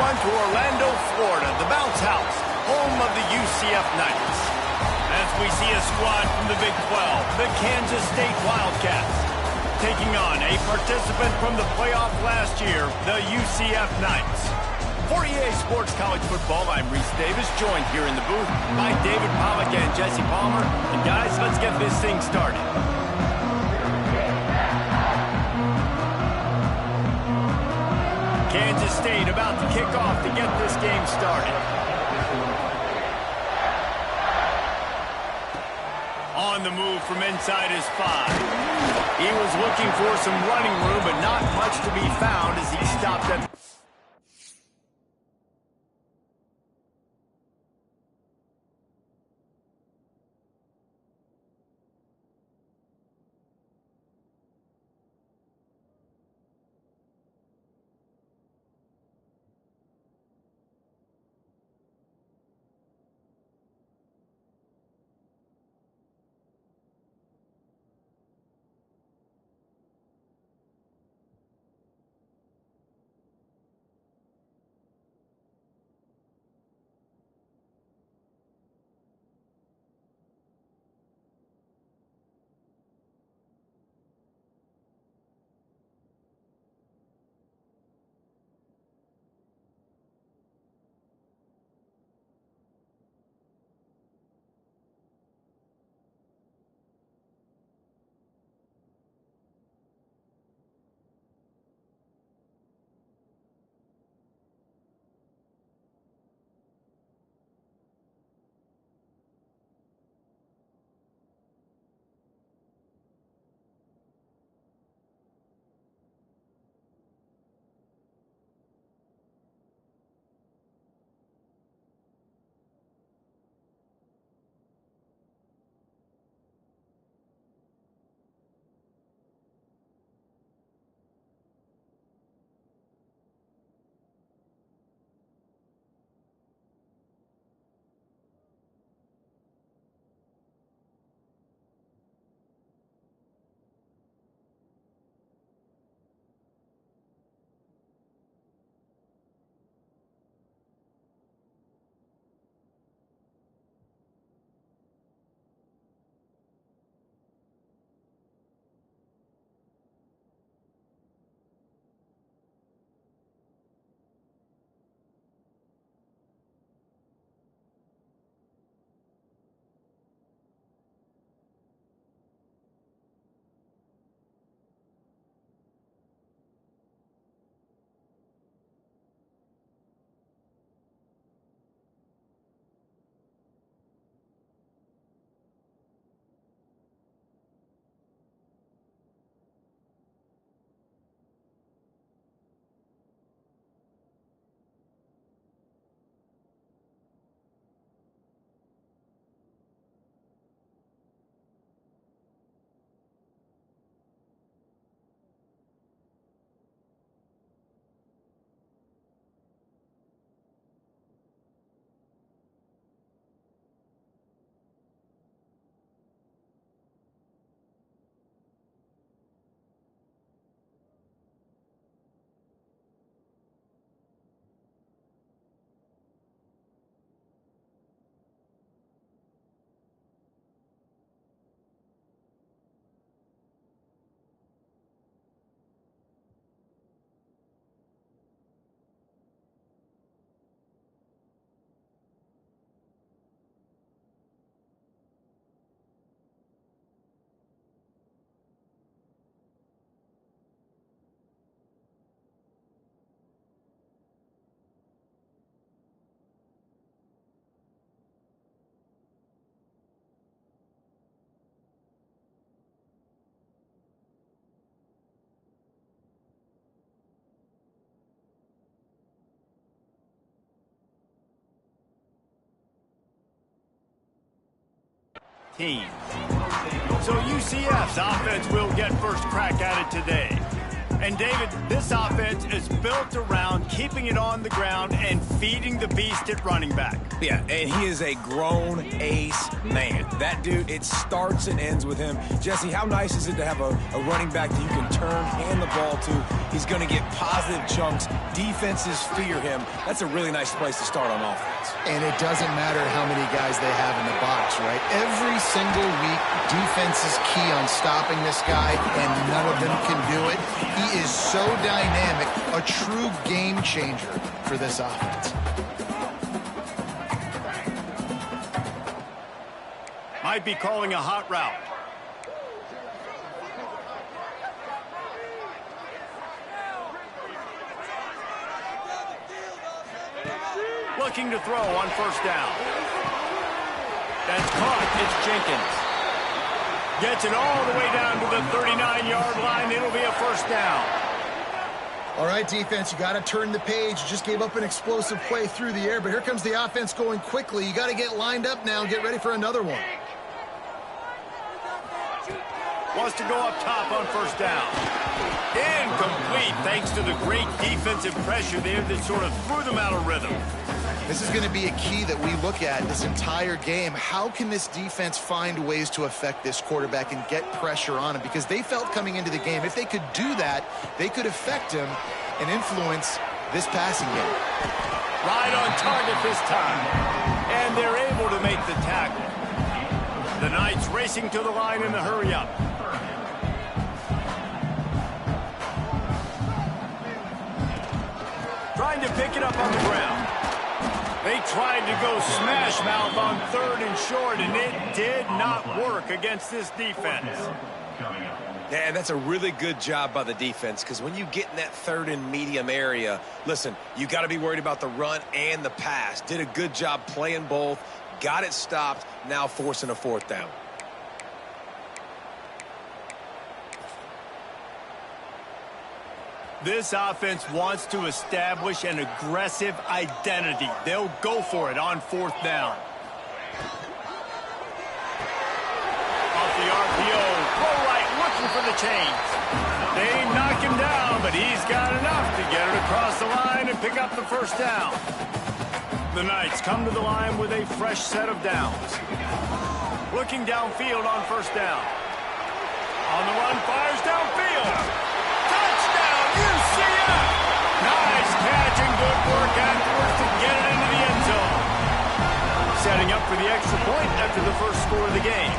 everyone, to Orlando, Florida, the bounce house, home of the UCF Knights. As we see a squad from the Big 12, the Kansas State Wildcats, taking on a participant from the playoff last year, the UCF Knights. For EA Sports College Football, I'm Reese Davis, joined here in the booth by David Pollack and Jesse Palmer. And guys, let's get this thing started. Kansas State about to kick off to get this game started. On the move from inside his 5. He was looking for some running room, but not much to be found as he stopped at... team. So UCF's offense will get first crack at it today. And, David, this offense is built around keeping it on the ground and feeding the beast at running back. Yeah, and he is a grown ace man. That dude, it starts and ends with him. Jesse, how nice is it to have a running back that you can turn, hand the ball to? He's going to get positive chunks. Defenses fear him. That's a really nice place to start on offense. And it doesn't matter how many guys they have in the box, right? Every single week, defense is key on stopping this guy, and none of them can do it. He is so dynamic, a true game changer for this offense. Might be calling a hot route. Looking to throw on first down. That's caught. It's Jenkins. Gets it all the way down to the 39-yard line. It'll be a first down. All right, defense, you got to turn the page. You just gave up an explosive play through the air, but here comes the offense going quickly. You got to get lined up now and get ready for another one. Wants to go up top on first down. Incomplete thanks to the great defensive pressure there that sort of threw them out of rhythm. This is going to be a key that we look at this entire game. How can this defense find ways to affect this quarterback and get pressure on him? Because they felt coming into the game, if they could do that, they could affect him and influence this passing game. Right on target this time. And they're able to make the tackle. The Knights racing to the line in the hurry-up. Trying to pick it up on the ground. They tried to go smash mouth on third and short, and it did not work against this defense. Yeah, that's a really good job by the defense, because when you get in that third and medium area, listen, you got to be worried about the run and the pass. Did a good job playing both, got it stopped, now forcing a fourth down. This offense wants to establish an aggressive identity. They'll go for it on fourth down. Off the RPO, throw right, looking for the chains. They knock him down, but he's got enough to get it across the line and pick up the first down. The Knights come to the line with a fresh set of downs. Looking downfield on first down. On the run, fires downfield. UCF! Nice catch and good work afterwards to get it into the end zone. Setting up for the extra point after the first score of the game.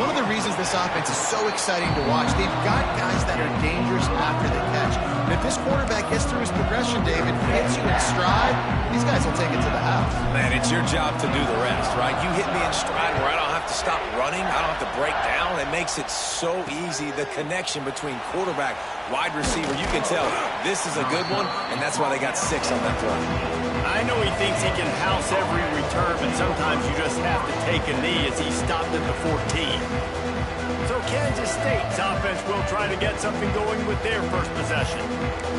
One of the reasons this offense is so exciting to watch, they've got guys that are dangerous after the catch. And if this quarterback gets through his progression, David, hits you in stride, these guys will take it to the house. Man, it's your job to do the rest, right? You hit me in stride where I don't have to stop running. I don't have to break down. It makes it so easy. The connection between quarterback, wide receiver, you can tell this is a good one, and that's why they got 6 on that play. I know he thinks he can house every return, but sometimes you just have to take a knee as he stopped at the 14. So Kansas State's offense will try to get something going with their first possession.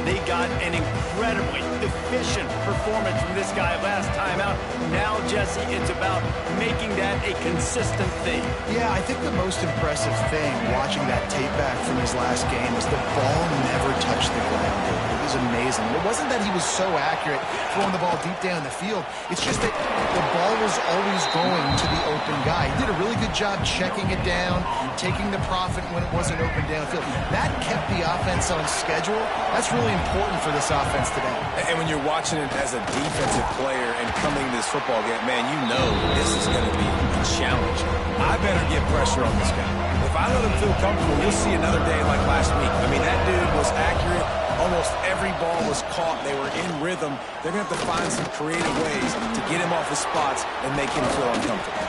They got an incredibly efficient performance from this guy last time out. Now, Jesse, it's about making that a consistent thing. Yeah, I think the most impressive thing watching that tape back from his last game was the ball never touched the ground. It was amazing. It wasn't that he was so accurate throwing the ball deep down the field. It's just that the ball was always going to the open guy. He did a really good job checking it down, taking the profit when it wasn't open downfield. That kept the offense on schedule. That's really important for this offense today. And when you're watching it as a defensive player and coming to this football game, man, you know this is going to be a challenge. I better get pressure on this guy. If I let him feel comfortable, you'll see another day like last week. I mean, that dude was accurate. Almost every ball was caught. They were in rhythm. They're going to have to find some creative ways to get him off his spots and make him feel uncomfortable.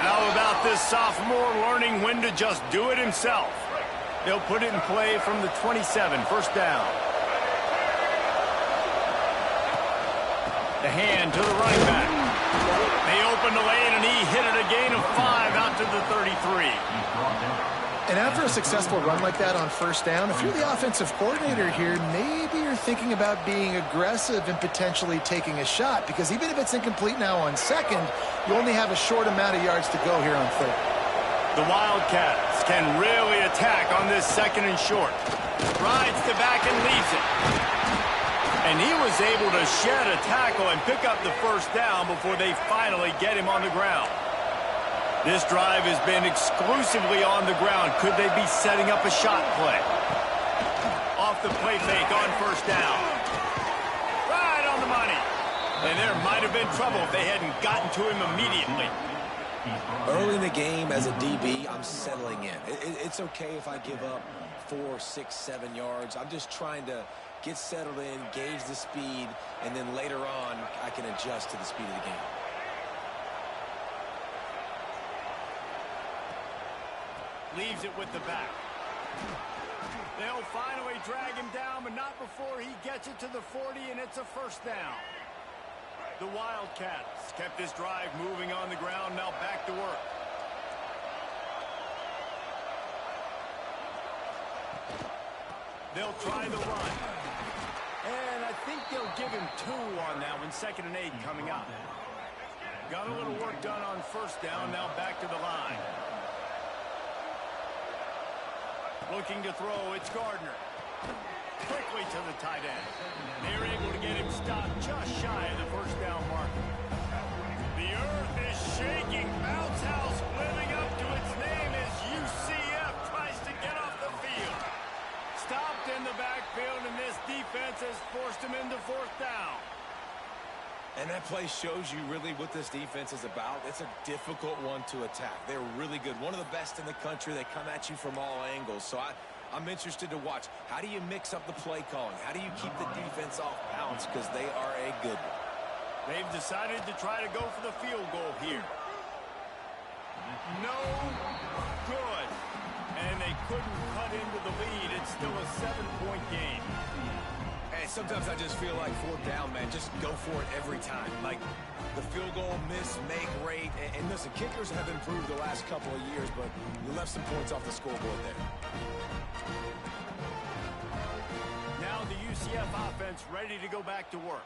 How about this sophomore learning when to just do it himself? They'll put it in play from the 27, first down. The hand to the running back. They opened the lane, and he hit it a gain of 5 out to the 33. And after a successful run like that on first down, if you're the offensive coordinator here, maybe you're thinking about being aggressive and potentially taking a shot, because even if it's incomplete now on second, you only have a short amount of yards to go here on third. The Wildcats can really attack on this second and short. Rides to back and leaves it. And he was able to shed a tackle and pick up the first down before they finally get him on the ground. This drive has been exclusively on the ground. Could they be setting up a shot play? Off the play fake on first down. Right on the money. And there might have been trouble if they hadn't gotten to him immediately. Early in the game as a DB, I'm settling in. It's okay if I give up 4, 6, 7 yards. I'm just trying to get settled in, gauge the speed, and then later on, I can adjust to the speed of the game. Leaves it with the back. They'll finally drag him down, but not before he gets it to the 40, and it's a first down. The Wildcats kept this drive moving on the ground, now back to work. They'll try the run. And I think they'll give him 2 on that one, 2nd and 8 coming up. Got a little work done on first down, now back to the line. Looking to throw, it's Gardner. Quickly to the tight end. They're able to get him stopped just shy of the first down marker. The earth is shaking. Bounce house living up to its name as UCF tries to get off the field. Stopped in the backfield, and this defense has forced him into 4th down. And that play shows you really what this defense is about. It's a difficult one to attack. They're really good. One of the best in the country. They come at you from all angles. So I'm interested to watch. How do you mix up the play calling? How do you keep the defense off balance? Because they are a good one. They've decided to try to go for the field goal here. No good. And they couldn't cut into the lead. It's still a 7-point game. Hey, sometimes I just feel like 4th down, man. Just go for it every time. Like the field goal, miss, make rate. And listen, kickers have improved the last couple of years, but you left some points off the scoreboard there. Now the UCF offense ready to go back to work.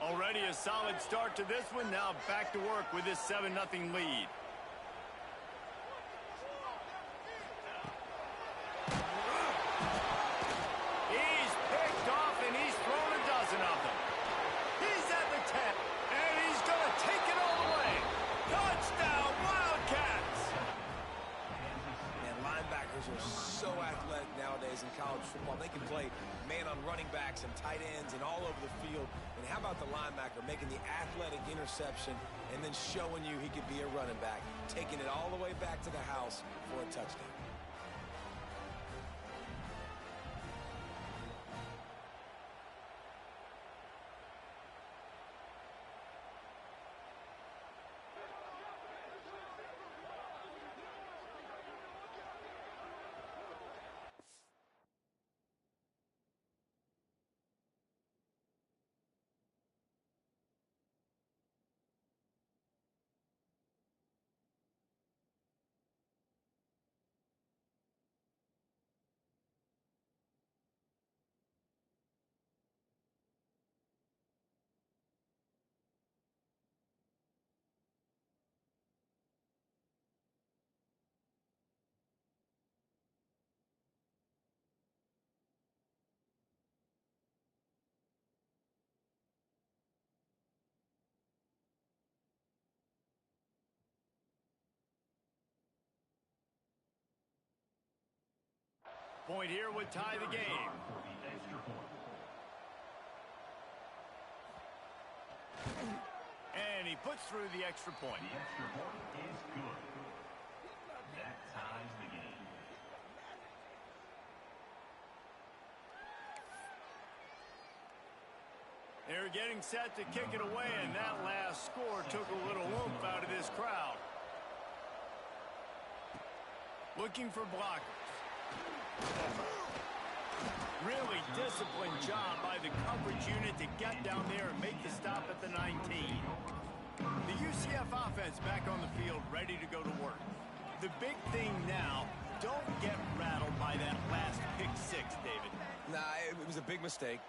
Already a solid start to this one. Now back to work with this 7-0 lead. He's picked off and he's thrown a dozen of them. He's at the 10, and he's going to take it all the way. Touchdown, Wildcats! And linebackers are so athletic nowadays in college football. They can play man on running backs and tight ends and all over the field. And how about the linebacker making the athletic interception and then showing you he could be a running back, taking it all the way back to the house for a touchdown. Point here would tie the game. And he puts through the extra point. The extra point is good. That ties the game. They're getting set to kick it away, and that last score took a little oomph out of this crowd. Looking for blockers. Really disciplined job by the coverage unit to get down there and make the stop at the 19. The UCF offense back on the field, ready to go to work. The big thing now, don't get rattled by that last pick 6, David. Nah, it was a big mistake.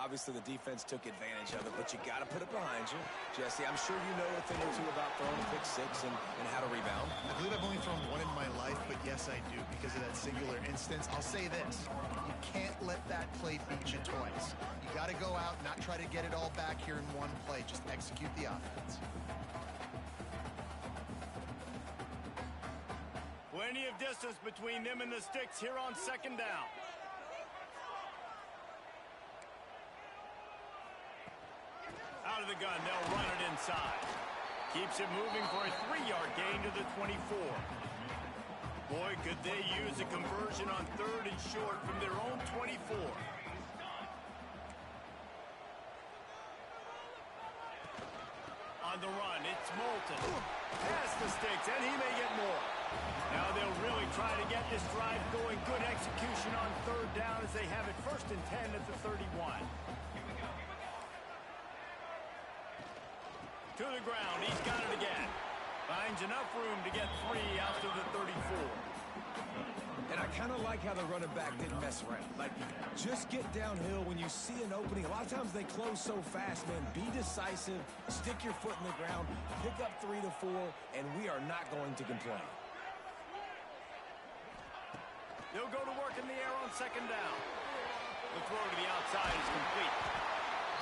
Obviously, the defense took advantage of it, but you got to put it behind you. Jesse, I'm sure you know a thing or two about throwing a pick 6 and how to rebound. I believe I've only thrown one in my life, but yes, I do, because of that singular incident instance, I'll say this. You can't let that play beat you twice. You got to go out, not try to get it all back here in one play. Just execute the offense. Plenty of distance between them and the sticks here on second down. Out of the gun, they'll run it inside. Keeps it moving for a 3-yard gain to the 24. Boy, could they use a conversion on 3rd and short from their own 24. On the run, it's Moulton. Past the sticks, and he may get more. Now they'll really try to get this drive going. Good execution on 3rd down as they have it 1st and 10 at the 31. To the ground, he's got it again. Finds enough room to get 3 out to the 34. And I kind of like how the running back didn't mess around. Like, just get downhill when you see an opening. A lot of times they close so fast, man. Be decisive, stick your foot in the ground, pick up 3 to 4, and we are not going to complain. They'll go to work in the air on 2nd down. The throw to the outside is complete.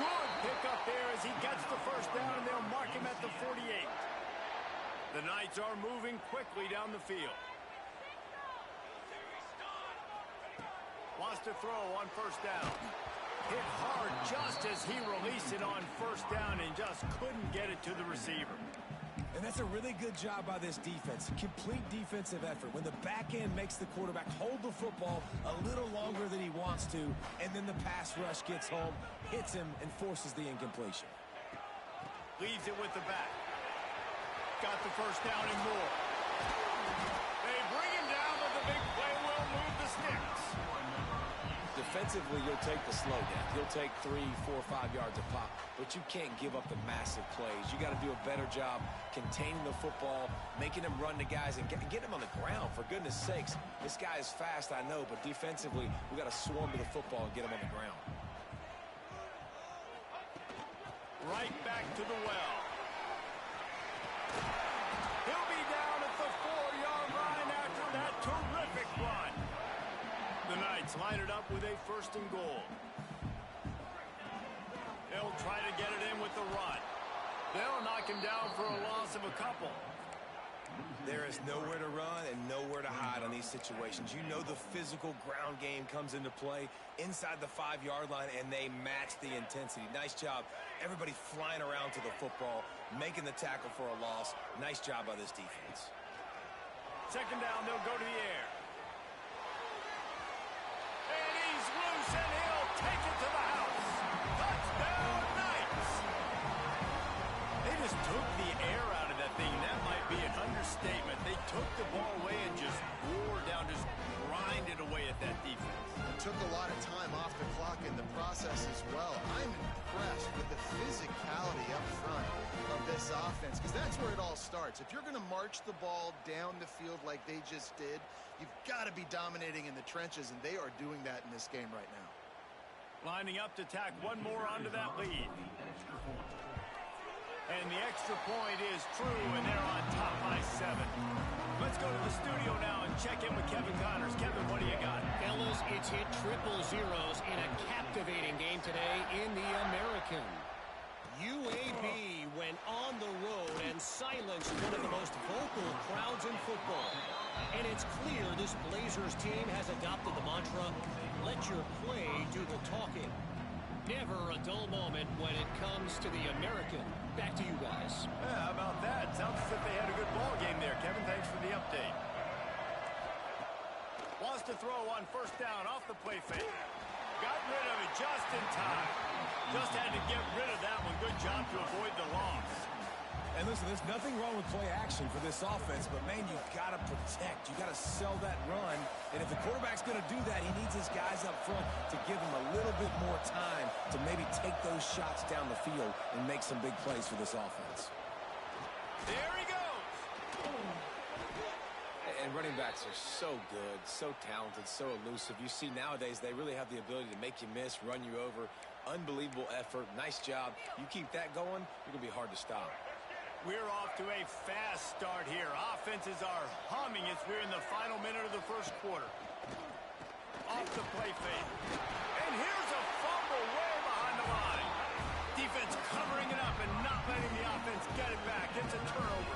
Good pickup there as he gets the 1st down, and they'll mark him at the 48. The Knights are moving quickly down the field. Wants to throw on 1st down. Hit hard just as he released it on 1st down and just couldn't get it to the receiver. And that's a really good job by this defense. Complete defensive effort. When the back end makes the quarterback hold the football a little longer than he wants to, and then the pass rush gets home, hits him, and forces the incompletion. Leaves it with the back. Got the 1st down and more. They bring him down, but the big play will move the sticks. Defensively, you'll take the slow down. You'll take 3, 4, 5 yards a pop, but you can't give up the massive plays. You got to do a better job containing the football, making them run to guys, and get them on the ground. For goodness sakes, this guy is fast, I know, but defensively, we got to swarm to the football and get him on the ground. Right back to the well. He'll be down at the 4-yard line after that terrific run. The Knights line it up with a 1st and goal. They'll try to get it in with the run. They'll knock him down for a loss of a couple. There is nowhere to run and nowhere to hide on these situations. You know the physical ground game comes into play inside the 5-yard line, and they match the intensity. Nice job. Everybody flying around to the football, making the tackle for a loss. Nice job by this defense. 2nd down, they'll go to the air. And he's loose, and he'll take it to the house. Touchdown, Knights! They just took the air out of that thing. That might be an understatement. They took the ball away and just wore down, just grinded away at that defense. It took a lot of time off the clock in the process as well. I'm impressed with the physicality up front of this offense, because that's where it all starts. If you're going to march the ball down the field like they just did, you've got to be dominating in the trenches, and they are doing that in this game right now. Lining up to tack one more onto that lead. And the extra point is true, and they're on top by 7. Let's go to the studio now and check in with Kevin Connors. Kevin, what do you got? Fellas, it's hit triple zeros in a captivating game today in the American. UAB went on the road and silenced one of the most vocal crowds in football. And it's clear this Blazers team has adopted the mantra, let your play do the talking. Never a dull moment when it comes to the American. Back to you guys. Yeah, how about that? Sounds as if they had a good ball game there. Kevin, thanks for the update. Wants to throw on 1st down off the play fake. Got rid of it just in time. Just had to get rid of that one. Good job to avoid the loss. And listen, there's nothing wrong with play action for this offense, but, man, you've got to protect. You've got to sell that run. And if the quarterback's going to do that, he needs his guys up front to give him a little bit more time to maybe take those shots down the field and make some big plays for this offense. There he goes. And running backs are so good, so talented, so elusive. You see nowadays they really have the ability to make you miss, run you over. Unbelievable effort. Nice job. You keep that going, you're going to be hard to stop. We're off to a fast start here. Offenses are humming as we're in the final minute of the 1st quarter. off the play fake. And here's a fumble way behind the line. Defense covering it up and not letting the offense get it back. It's a turnover.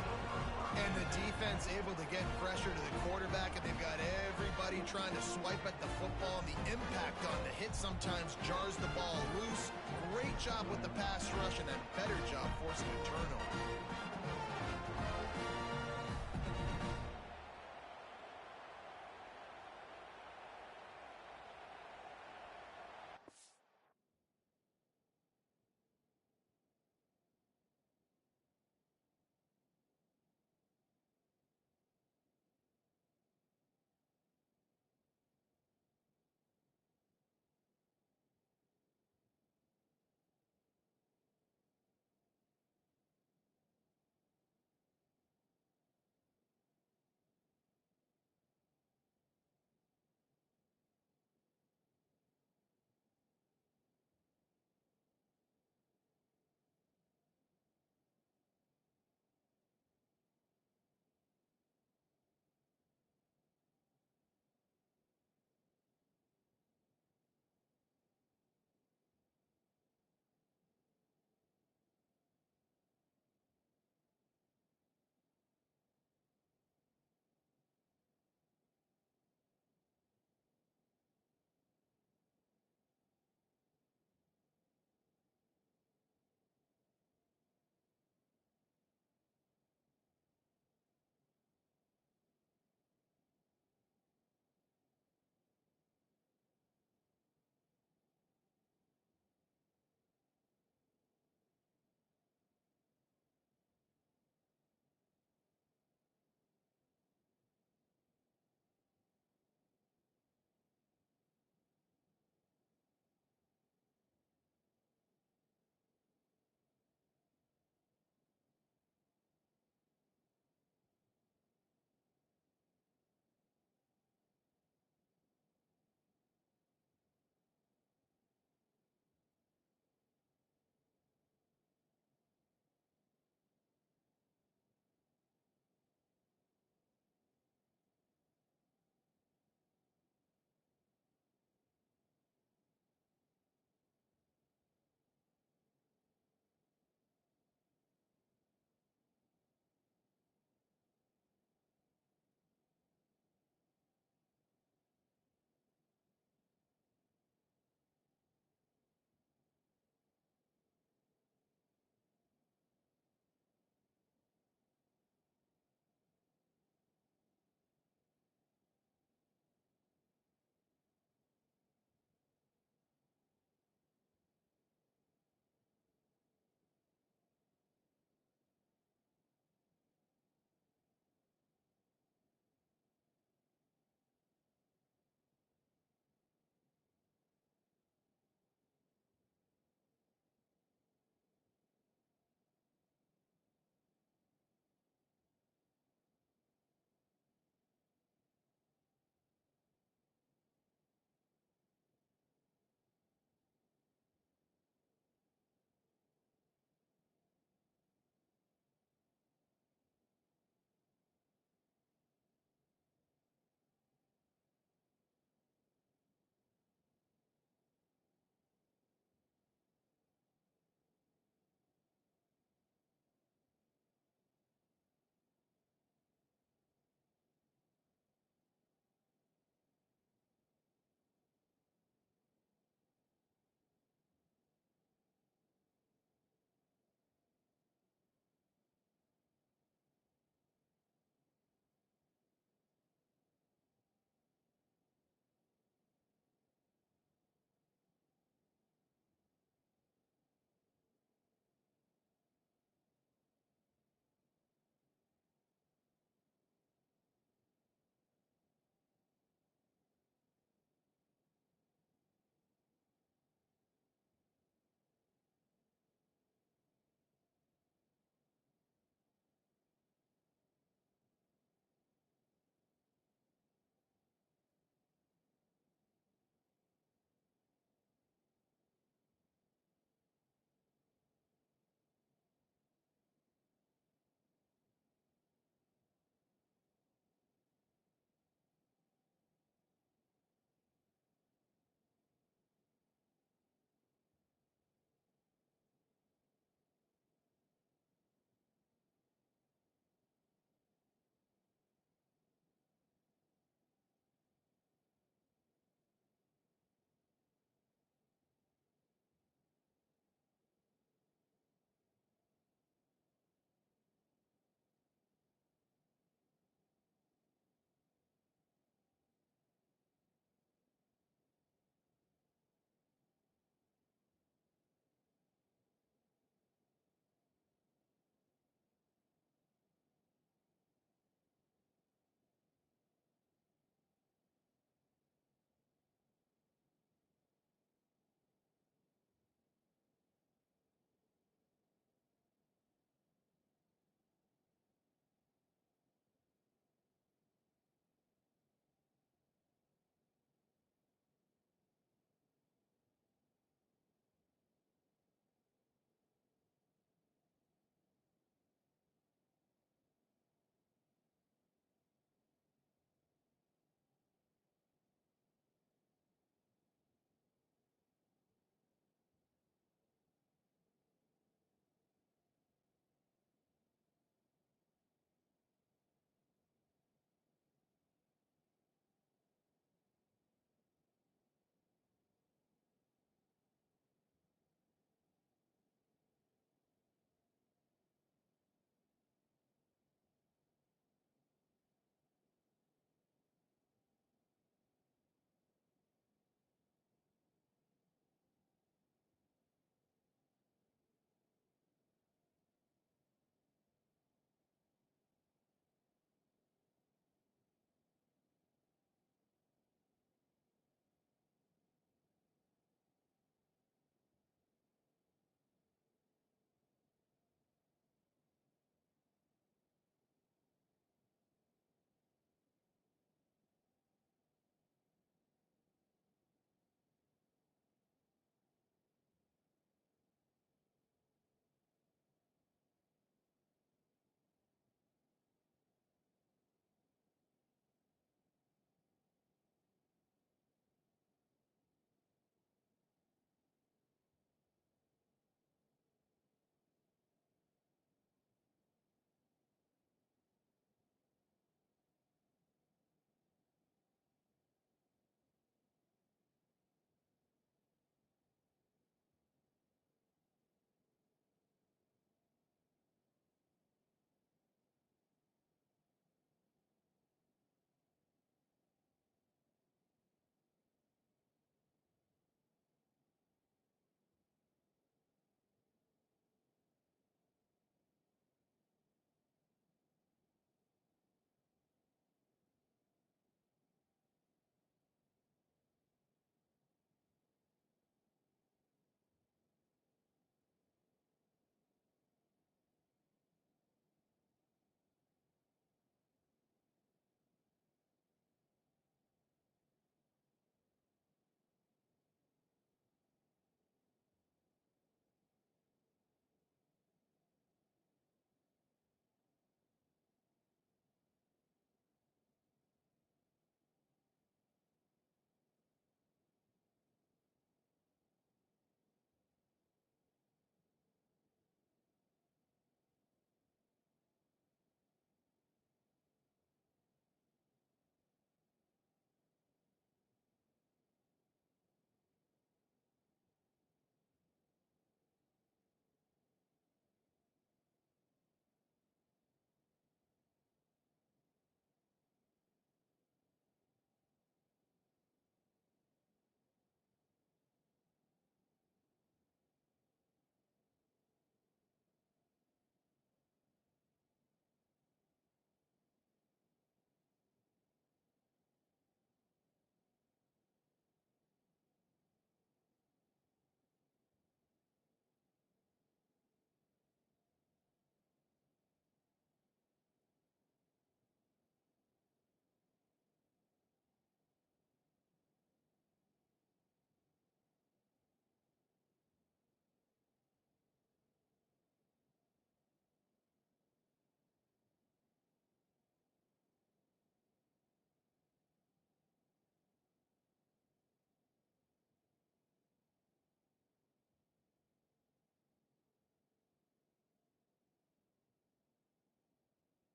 And the defense able to get pressure to the quarterback, and they've got everybody trying to swipe at the football, and the impact on the hit sometimes jars the ball loose. Great job with the pass rush, and a better job forcing a turnover.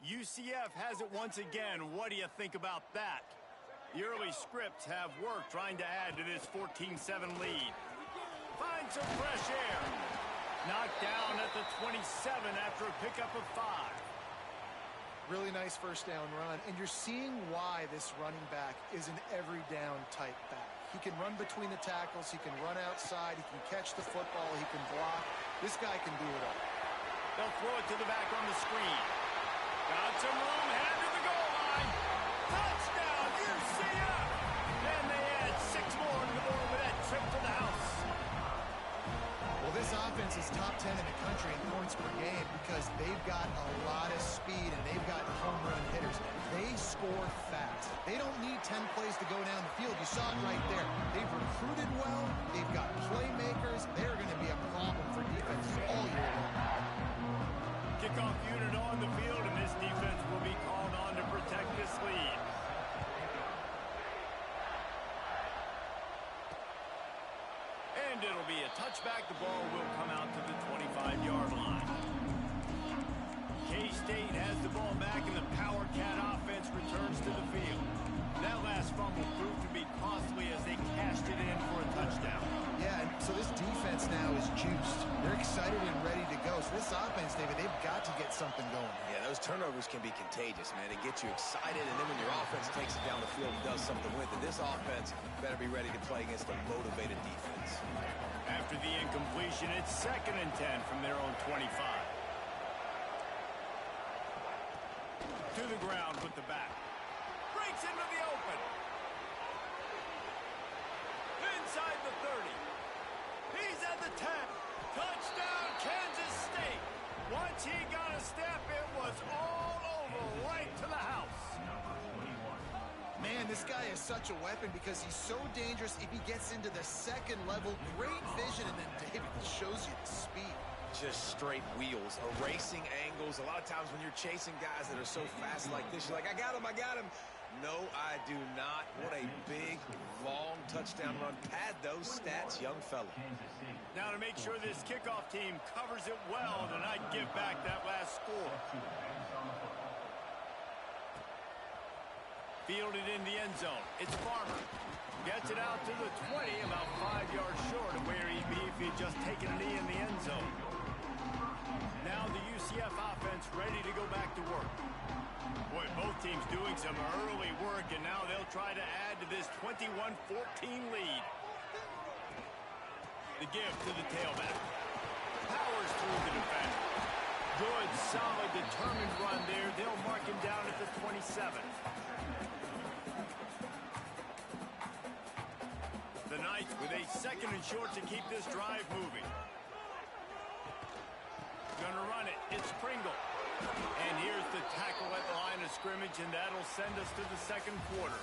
UCF has it once again. What do you think about that? The early scripts have worked trying to add to this 14-7 lead. Find some fresh air. Knocked down at the 27 after a pickup of 5. Really nice first down run, and you're seeing why this running back is an every down type back. He can run between the tackles, he can run outside, he can catch the football, he can block. This guy can do it all. They'll throw it to the back on the screen. Got some room, head to the goal line. Touchdown, UCF! And they add 6 more to the board with that trip to the house. Well, this offense is top 10 in the country in points per game because they've got a lot of speed and they've got home run hitters. They score fast. They don't need 10 plays to go down the field. You saw it right there. They've recruited well. They've got playmakers. They're going to be a problem for defenses all year long. Kickoff unit on the field, and this defense will be called on to protect this lead. And it'll be a touchback. The ball will come out to the 25-yard line. K-State has the ball back, and the Power Cat offense returns to the field. That last fumble proved to be costly as they cashed it in for a touchdown. Yeah, and so this defense now is juiced. They're excited and ready to go. So this offense, David, they've got to get something going. Yeah, those turnovers can be contagious, man. It gets you excited, and then when your offense takes it down the field and does something with it, this offense better be ready to play against a motivated defense. After the incompletion, it's 2nd and 10 from their own 25. To the ground with the back. Breaks into the open. Inside the 30. He's at the 10. Touchdown, Kansas State. Once he got a step, it was all over, right to the house. Man, this guy is such a weapon because he's so dangerous if he gets into the second level. Great vision, and then David shows you the speed. Just straight wheels, erasing angles. A lot of times when you're chasing guys that are so fast like this, you're like, I got him, I got him. No, I do not. What a big, long touchdown run. Pad those stats, young fella. Now to make sure this kickoff team covers it well to not give back that last score. Fielded in the end zone. It's Farmer. Gets it out to the 20, about 5 yards short of where he'd be if he'd just taken a knee in the end zone. Now the UCF offense ready to go back to work. Boy, both teams doing some early work, and now they'll try to add to this 21-14 lead. The give to the tailback. Powers through the defender. Good, solid, determined run there. They'll mark him down at the 27. The Knights with a 2nd and short to keep this drive moving. Gonna run it. It's Pringle. And here's the tackle at the line of scrimmage, and that'll send us to the 2nd quarter.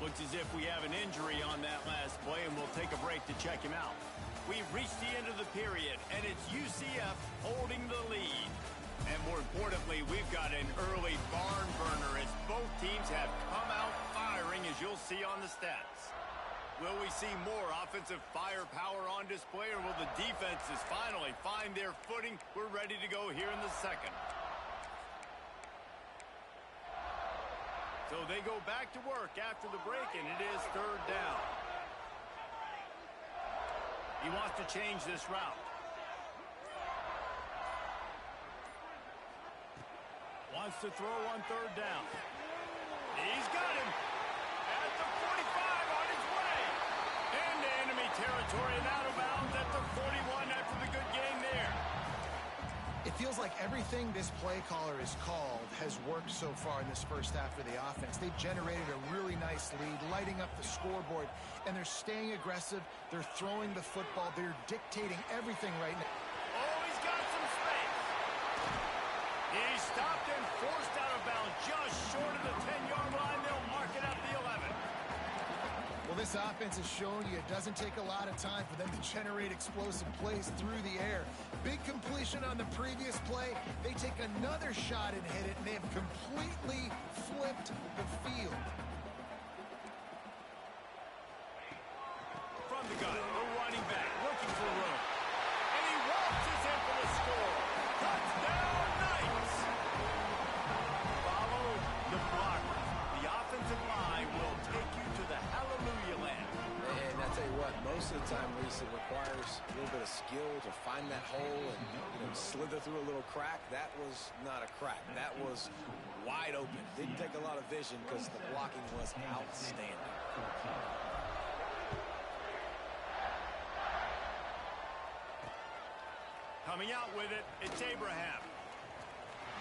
Looks as if we have an injury on that last play, and we'll take a break to check him out. We've reached the end of the period, and it's UCF holding the lead. And more importantly, we've got an early barn burner as both teams have come out firing, as you'll see on the stats. Will we see more offensive firepower on display, or will the defenses finally find their footing? We're ready to go here in the 2nd. So they go back to work after the break, and it is 3rd down. He wants to change this route. Wants to throw on 3rd down. He's got him at the 45 on his way. Into enemy territory and out of bounds at the 41 after the good game there. It feels like everything this play caller has called has worked so far in this first half for the offense. They've generated a really nice lead, lighting up the scoreboard, and they're staying aggressive. They're throwing the football. They're dictating everything right now. Oh, he's got some space. He's stopped and forced out of bounds just short of the 10-yard line. They'll mark it at the 11. Well, this offense has shown you it doesn't take a lot of time for them to generate explosive plays through the air. Big completion on the previous play. They take another shot and hit it, and they have completely flipped the field. From the gun, the running back looking for room. And he walks in for the score. Touchdown, Knights! big time, Reese. It requires a little bit of skill to find that hole and slither through a little crack. That was not a crack. That was wide open. Didn't take a lot of vision because the blocking was outstanding. Coming out with it, it's Abraham.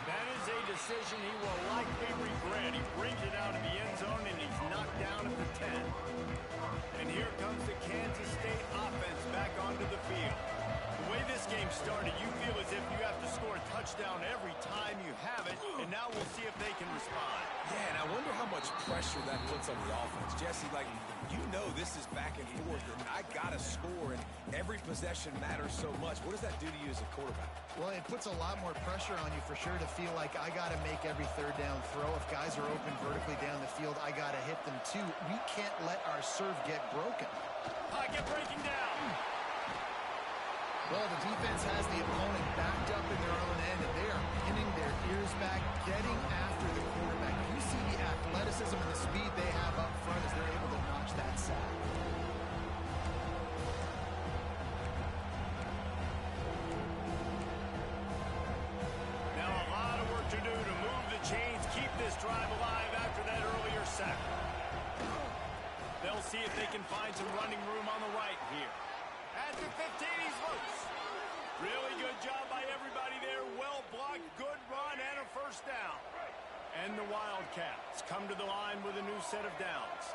That is a decision he will likely regret. He brings it out of the end zone, and he's knocked down at the 10. And here comes the Kansas State offense back onto the field. The way this game started, you feel as if you have to score a touchdown every time you have it, and now we'll see if they can respond. Yeah, and I wonder how much pressure that puts on the offense. Jesse, this is back and forth, and I got to score, and every possession matters so much. What does that do to you as a quarterback? Well, it puts a lot more pressure on you for sure to feel like I got to make every third down throw. If guys are open vertically down the field, I got to hit them too. We can't let our serve get broken. Pocket breaking down. Well, the defense has the opponent backed up in their own end, and they are pinning their ears back, getting after the quarterback. You see the athleticism and the speed they have up front as they're able to notch that sack. Now a lot of work to do to move the chains, keep this drive alive after that earlier sack. They'll see if they can find some running room on the right here. At the 15, he's loose. Really good job by everybody there. Well blocked, good run, and a first down. And the Wildcats come to the line with a new set of downs.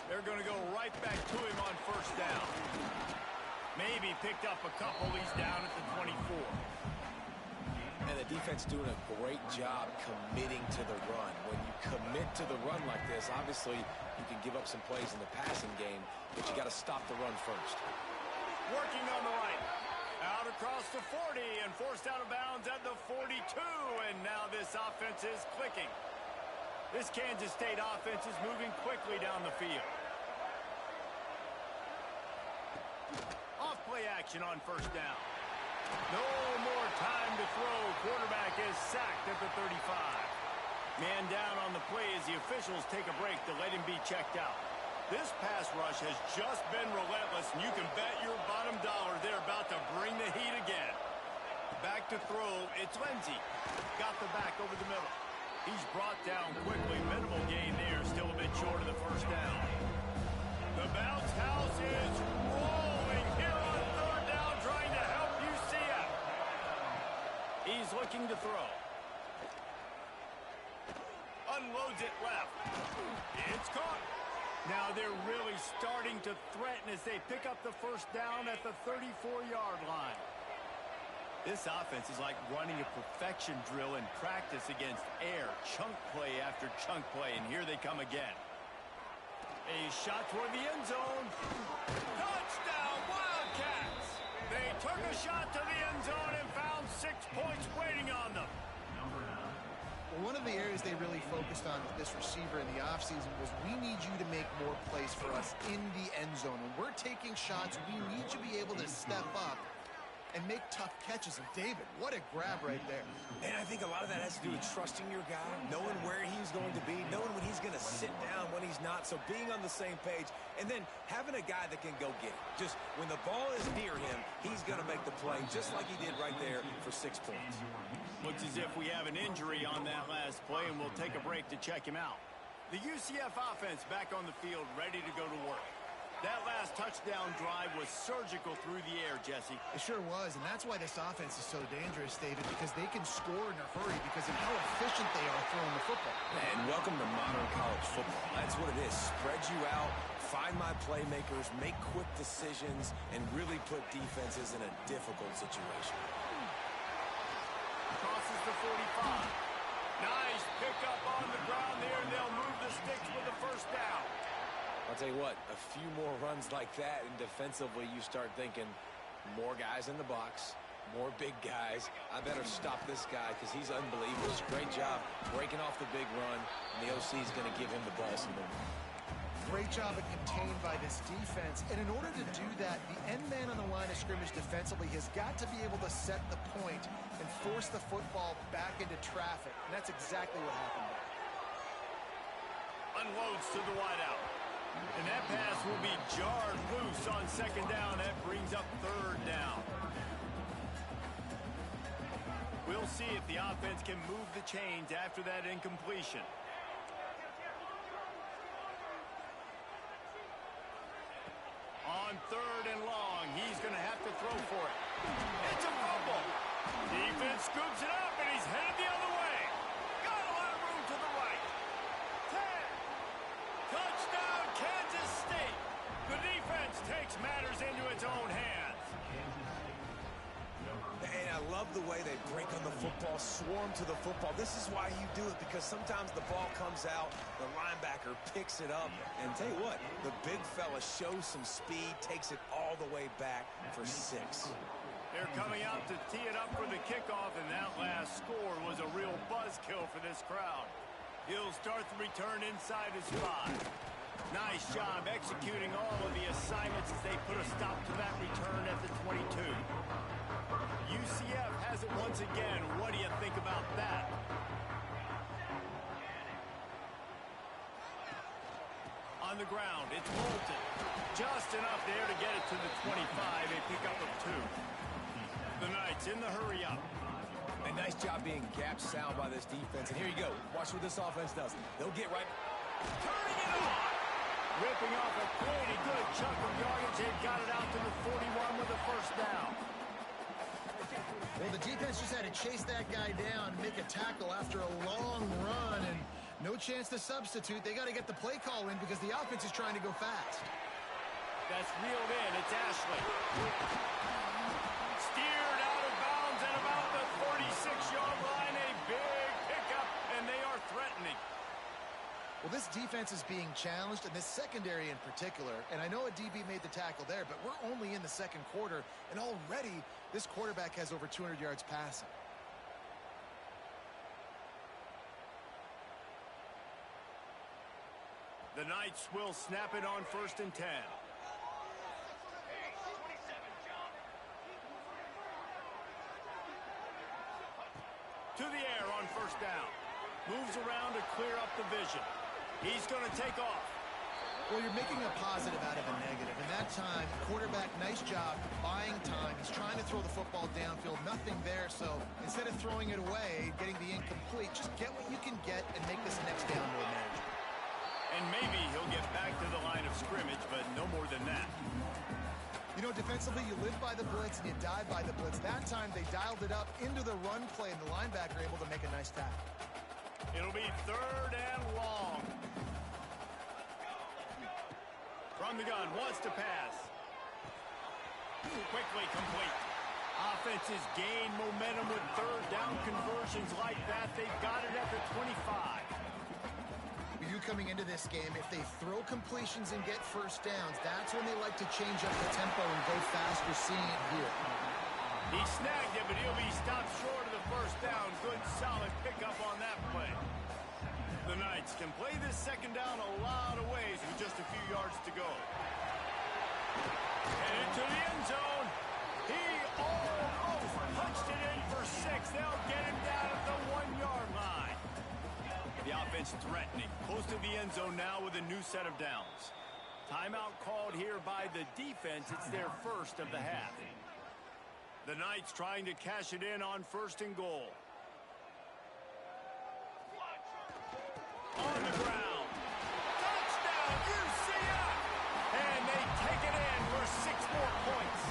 They're going to go right back to him on first down. Maybe picked up a couple. He's down at the 24. And the defense doing a great job committing to the run. When you commit to the run like this, obviously you can give up some plays in the passing game, but you got to stop the run first. Working on the right. Out across the 40 and forced out of bounds at the 42. And now this offense is clicking. This Kansas State offense is moving quickly down the field. Off play action on first down. No more time to throw. Quarterback is sacked at the 35. Man down on the play as the officials take a break to let him be checked out. This pass rush has just been relentless, and you can bet your bottom dollar they're about to bring the heat again. Back to throw, it's Lindsey. Got the back over the middle. He's brought down quickly. Minimal gain there, still a bit short of the first down. The bounce house is rolling here on third down, trying to help UCF. He's looking to throw. Unloads it left. It's caught. Now they're really starting to threaten as they pick up the first down at the 34-yard line. This offense is like running a perfection drill in practice against air. Chunk play after chunk play, and here they come again. A shot toward the end zone. Touchdown, Wildcats! They took a shot to the end zone and found 6 points waiting on them. Well, one of the areas they really focused on with this receiver in the offseason was we need you to make more plays for us in the end zone. When we're taking shots, we need you to be able to step up and make tough catches. And David, what a grab right there. And I think a lot of that has to do with trusting your guy, knowing where he's going to be, knowing when he's going to sit down, when he's not. So being on the same page, and then having a guy that can go get it. Just when the ball is near him, he's going to make the play, just like he did right there for 6 points. Looks as if we have an injury on that last play, and we'll take a break to check him out. The UCF offense back on the field, ready to go to work. That last touchdown drive was surgical through the air, Jesse. It sure was, and that's why this offense is so dangerous, David, because they can score in a hurry because of how efficient they are throwing the football. And welcome to modern college football. That's what it is. Spread you out, find my playmakers, make quick decisions, and really put defenses in a difficult situation. Crosses the 45. Nice pickup on the ground there, and they'll move the sticks with the first down. I'll tell you what, a few more runs like that, and defensively you start thinking more guys in the box, more big guys. I better stop this guy because he's unbelievable. Great job breaking off the big run, and the OC is going to give him the ball some more. Great job at contained by this defense. And in order to do that, the end man on the line of scrimmage defensively has got to be able to set the point and force the football back into traffic. And that's exactly what happened there. Unloads to the wideout. And that pass will be jarred loose on second down. That brings up third down. We'll see if the offense can move the chains after that incompletion. On third and long, he's going to have to throw for it. It's a fumble. Defense scoops it up, and he's headed the other way. Got a lot of room to the right. 10. Touchdown, Kansas State. The defense takes matters into its own hands. And I love the way they break on the football, swarm to the football. This is why you do it, because sometimes the ball comes out, the linebacker picks it up, and tell you what, the big fella shows some speed, takes it all the way back for 6. They're coming out to tee it up for the kickoff, and that last score was a real buzzkill for this crowd. He'll start the return inside his 5. Nice job executing all of the assignments as they put a stop to that return at the 22. UCF has it once again. What do you think about that? On the ground, it's Bolton. Just enough there to get it to the 25. A pickup of 2. The Knights in the hurry up. A nice job being gap sound by this defense. And here you go. Watch what this offense does. They'll get right. Turning it on. Ripping off a pretty good chunk of yardage. They've got it out to the 41 with a first down. Well, the defense just had to chase that guy down, make a tackle after a long run, and no chance to substitute. They got to get the play call in because the offense is trying to go fast. That's reeled in. It's Ashley. Steered out of bounds at about the 46-yard line. A big pickup, and they are threatening. Well, this defense is being challenged, and this secondary in particular. And I know a DB made the tackle there, but we're only in the second quarter, and already this quarterback has over 200 yards passing. The Knights will snap it on 1st and 10. To the air on 1st down. Moves around to clear up the vision. He's going to take off. Well, you're making a positive out of a negative. And that time, quarterback, nice job buying time. He's trying to throw the football downfield. Nothing there. So instead of throwing it away, getting the incomplete, just get what you can get and make this next down more manageable. And maybe he'll get back to the line of scrimmage, but no more than that. You know, defensively, you live by the blitz and you die by the blitz. That time, they dialed it up into the run play, and the linebacker able to make a nice tackle. It'll be 3rd and long. From the gun, wants to pass. Quickly complete. Offenses gain momentum with 3rd down conversions like that. They've got it at the 25. You coming into this game, if they throw completions and get first downs, that's when they like to change up the tempo and go fast. We're seeing it here. He snagged it, but he'll be stopped short of the first down. Good, solid pickup on that play. The Knights can play this second down a lot of ways with just a few yards to go. And into the end zone. He almost punched it in for 6. They'll get him down at the 1-yard line. The offense threatening. Close to the end zone now with a new set of downs. Timeout called here by the defense. It's their first of the half. The Knights trying to cash it in on 1st and goal. On the ground. Touchdown, UCF! And they take it in for 6 more points.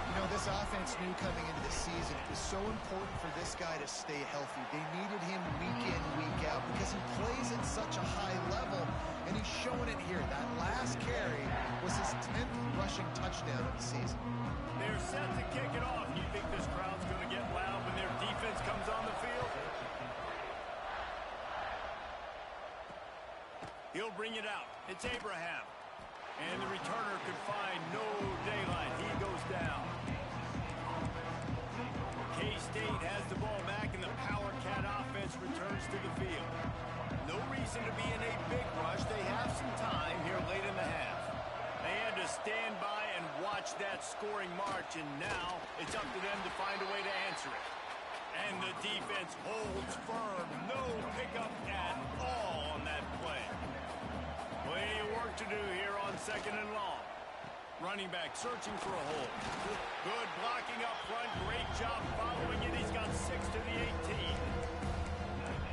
You know, this offense knew coming into the season it was so important for this guy to stay healthy. They needed him week in, week out because he plays at such a high level, and he's showing it here. That last carry was his 10th rushing touchdown of the season. They're set to kick it off. You think this crowd's going to get loud when their defense comes on the field? He'll bring it out. It's Abraham. And the returner could find no daylight. He goes down. K-State has the ball back, and the Power Cat offense returns to the field. No reason to be in a big rush. They have some time here late in the half. They had to stand by and watch that scoring march, and now it's up to them to find a way to answer it. And the defense holds firm. No pickup at all on that play. second and long. Running back searching for a hole. Good blocking up front. Great job following it. He's got 6 to the 18.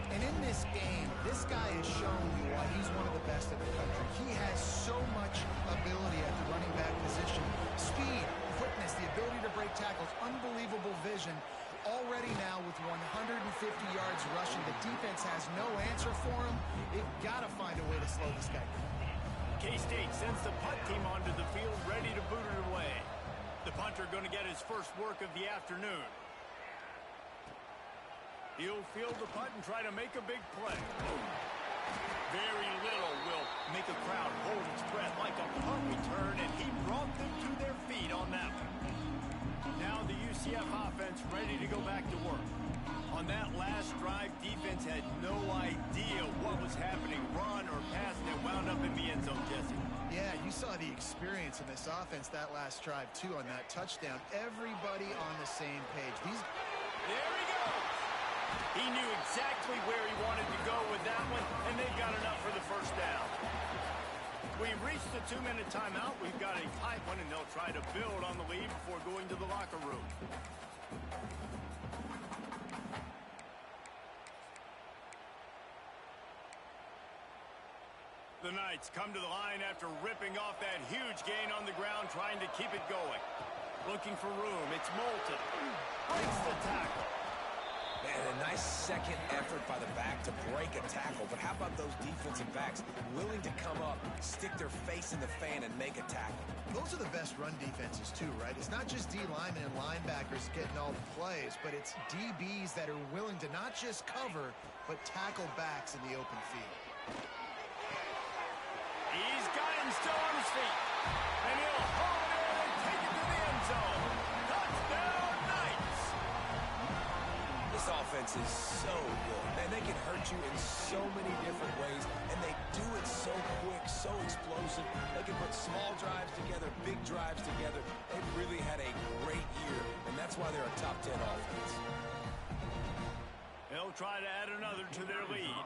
And in this game, this guy has shown you why he's one of the best in the country. He has so much ability at the running back position. Speed, quickness, the ability to break tackles, unbelievable vision. Already now with 150 yards rushing, the defense has no answer for him. They've got to find a way to slow this guy down. K-State sends the punt team onto the field, ready to boot it away. The punter going to get his first work of the afternoon. He'll field the punt and try to make a big play. Very little will make a crowd hold its breath like a punt return, and he brought them to their feet on that one. Now the UCF offense ready to go back to work. On that last drive, defense had no idea what was happening, run or pass, and it wound up in the end zone, Jesse. Yeah, you saw the experience in this offense that last drive, too, on that touchdown. Everybody on the same page. There he goes! He knew exactly where he wanted to go with that one, and they've got enough for the first down. We've reached the 2-minute timeout. We've got a tight one, and they'll try to build on the lead before going to the locker room. The Knights come to the line after ripping off that huge gain on the ground, trying to keep it going. Looking for room. It's Moulton. Breaks the tackle. Man, a nice second effort by the back to break a tackle. But how about those defensive backs willing to come up, stick their face in the fan, and make a tackle? Those are the best run defenses, too, right? It's not just D linemen and linebackers getting all the plays, but it's DBs that are willing to not just cover, but tackle backs in the open field. He's got him still on his feet. And he'll hold it in and take it to the end zone. Touchdown, Knights! This offense is so good. Man, they can hurt you in so many different ways, and they do it so quick, so explosive. They can put small drives together, big drives together. They've really had a great year, and that's why they're a top 10 offense. They'll try to add another to their lead.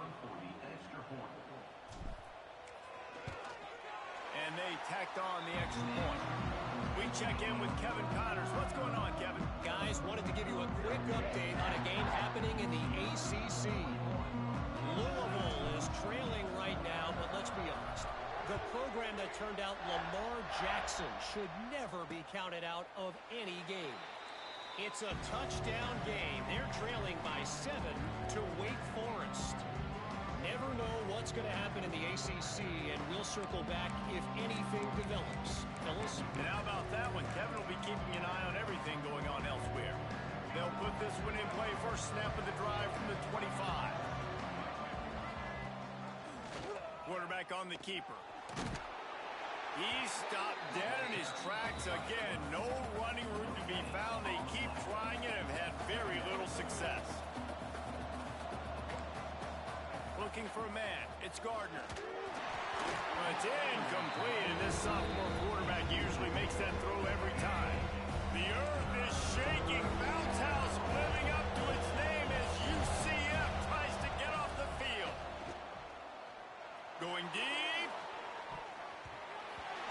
And they tacked on the extra point. We check in with Kevin Connors. What's going on, Kevin? Guys, wanted to give you a quick update on a game happening in the ACC. Louisville is trailing right now, but let's be honest. The program that turned out Lamar Jackson should never be counted out of any game. It's a touchdown game. They're trailing by 7 to Wake Forest. Never know what's going to happen in the ACC, and we'll circle back if anything develops. Fellas? And how about that one? Kevin will be keeping an eye on everything going on elsewhere. They'll put this one in play first snap of the drive from the 25. Quarterback on the keeper. He stopped dead in his tracks again. No running room to be found. They keep trying it and have had very little success. Looking for a man. It's Gardner. It's incomplete, and this sophomore quarterback usually makes that throw every time. The earth is shaking. Bounce house living up to its name as UCF tries to get off the field. Going deep.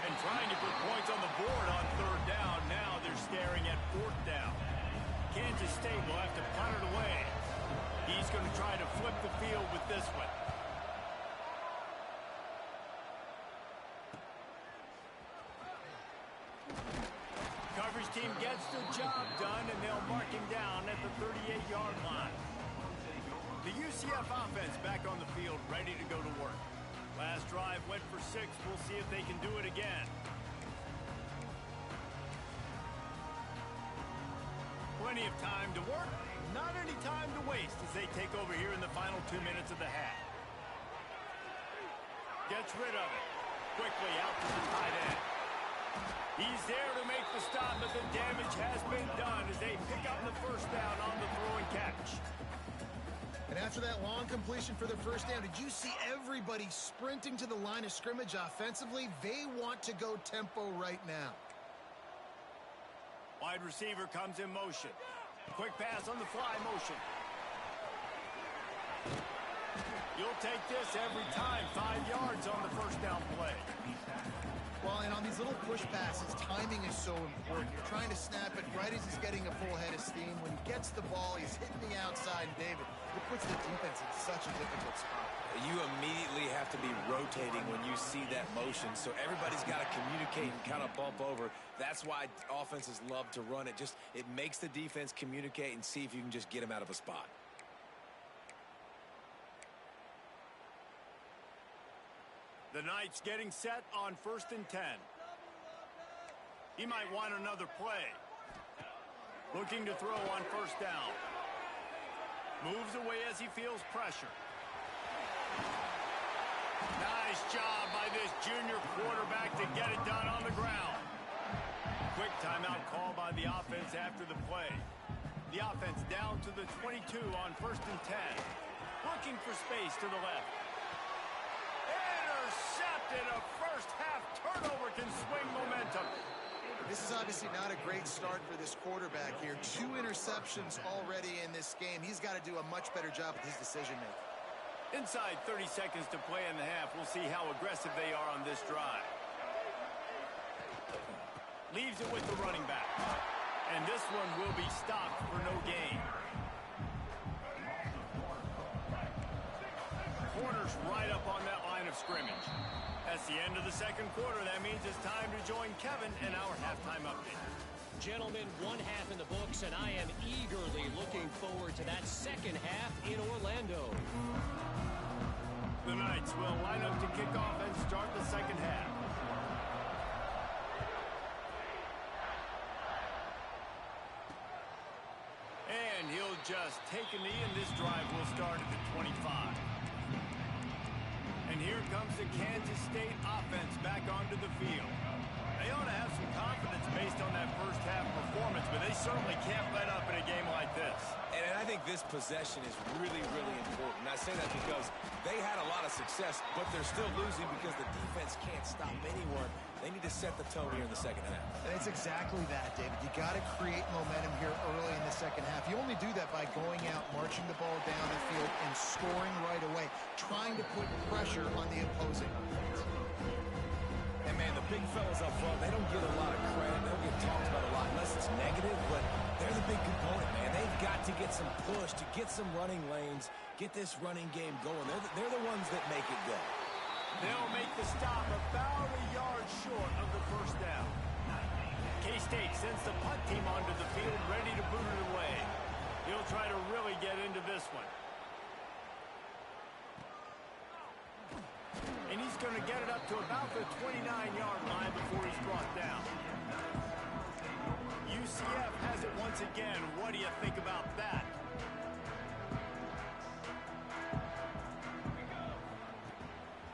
And trying to put points on the board on third down. Now they're staring at fourth down. Kansas State will have to punt it away. He's going to try to flip the field with this one. Coverage team gets the job done, and they'll mark him down at the 38-yard line. The UCF offense back on the field, ready to go to work. Last drive went for 6. We'll see if they can do it again. Plenty of time to work. Not any time to waste as they take over here in the final 2 minutes of the half. Gets rid of it. Quickly out to the tight end. He's there to make the stop, but the damage has been done as they pick up the first down on the throw and catch. And after that long completion for the first down, did you see everybody sprinting to the line of scrimmage offensively? They want to go tempo right now. Wide receiver comes in motion. Quick pass on the fly motion. You'll take this every time. 5 yards on the first down play. Well, and on these little push passes, timing is so important. You're trying to snap it right as he's getting a full head of steam. When he gets the ball, he's hitting the outside, and David, it puts the defense in such a difficult spot. You immediately have to be rotating when you see that motion, so everybody's got to communicate and kind of bump over. That's why offenses love to run it. It makes the defense communicate and see if you can just get him out of a spot. The Knights getting set on 1st and 10. He might want another play. Looking to throw on 1st down. Moves away as he feels pressure. Nice job by this junior quarterback to get it done on the ground. Quick timeout call by the offense after the play. The offense down to the 22 on 1st and 10. Looking for space to the left. Intercepted. A first-half turnover can swing momentum. This is obviously not a great start for this quarterback here. 2 interceptions already in this game. He's got to do a much better job with his decision-making. Inside 30 seconds to play in the half. We'll see how aggressive they are on this drive. Leaves it with the running back. And this one will be stopped for no gain. Corner's right up on that line of scrimmage. That's the end of the second quarter. That means it's time to join Kevin in our halftime update. Gentlemen, 1 half in the books, and I am eagerly looking forward to that second half in Orlando. The Knights will line up to kick off and start the second half. And he'll just take a knee, and this drive will start at the 25. And here comes the Kansas State offense back onto the field. They ought to have some confidence based on that first half performance, but they certainly can't let up in a game like this. And I think this possession is really, really important. And I say that because they had a lot of success, but they're still losing because the defense can't stop anyone. They need to set the tone here in the second half. And it's exactly that, David. You got to create momentum here early in the second half. You only do that by going out, marching the ball down the field, and scoring right away, trying to put pressure on the opposing offense. And, man, the big fellas up front, they don't get a lot of credit. They don't get talked about a lot unless it's negative, but they're the big component, man. They've got to get some push, to get some running lanes, get this running game going. They're the ones that make it go. They'll make the stop about a yard short of the first down. K-State sends the punt team onto the field, ready to boot it away. He'll try to really get into this one. And he's going to get it up to about the 29-yard line before he's brought down. UCF has it once again. What do you think about that?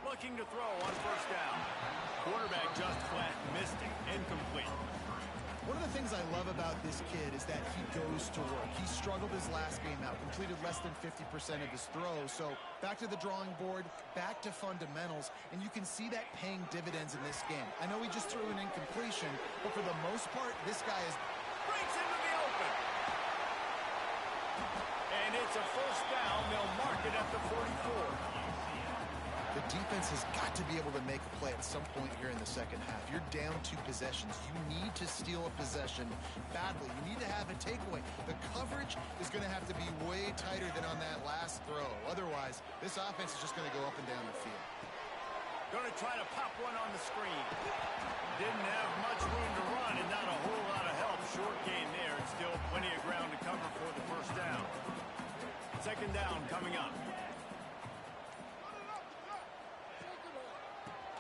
Looking to throw on first down. Quarterback just flat missed it. Incomplete. One of the things I love about this kid is that he goes to work. He struggled his last game out, completed less than 50% of his throws. So back to the drawing board, back to fundamentals, and you can see that paying dividends in this game. I know he just threw an incompletion, but for the most part, this guy is breaks into the open. And it's a first down. They'll mark it at the 44. The defense has got to be able to make a play at some point here in the second half. You're down 2 possessions. You need to steal a possession badly. You need to have a takeaway. The coverage is going to have to be way tighter than on that last throw. Otherwise, this offense is just going to go up and down the field. Going to try to pop one on the screen. Didn't have much room to run and not a whole lot of help. Short gain there and still plenty of ground to cover for the first down. Second down coming up.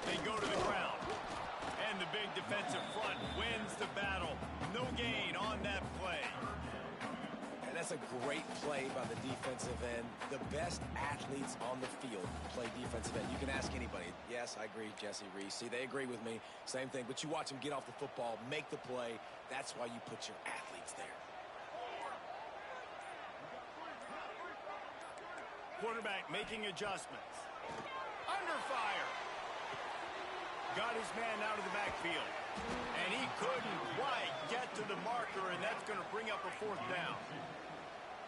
They go to the ground. And the big defensive front wins the battle. No gain on that play. And that's a great play by the defensive end. The best athletes on the field play defensive end. You can ask anybody. Yes, I agree, Jesse Reese. See, they agree with me. Same thing. But you watch them get off the football, make the play. That's why you put your athletes there. Quarterback making adjustments. Under fire. Got his man out of the backfield. And he couldn't quite get to the marker, and that's going to bring up a fourth down.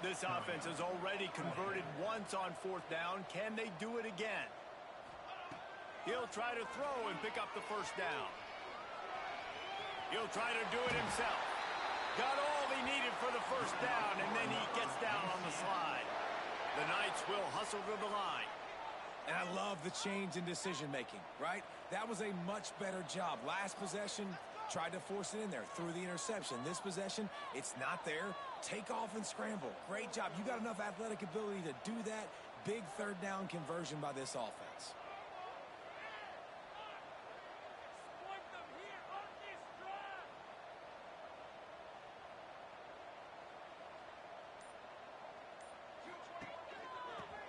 This offense has already converted once on fourth down. Can they do it again? He'll try to throw and pick up the first down. He'll try to do it himself. Got all he needed for the first down, and then he gets down on the slide. The Knights will hustle to the line. And I love the change in decision-making, right? That was a much better job. Last possession, tried to force it in there, threw the interception. This possession, it's not there. Take off and scramble. Great job. You got enough athletic ability to do that. Big third down conversion by this offense.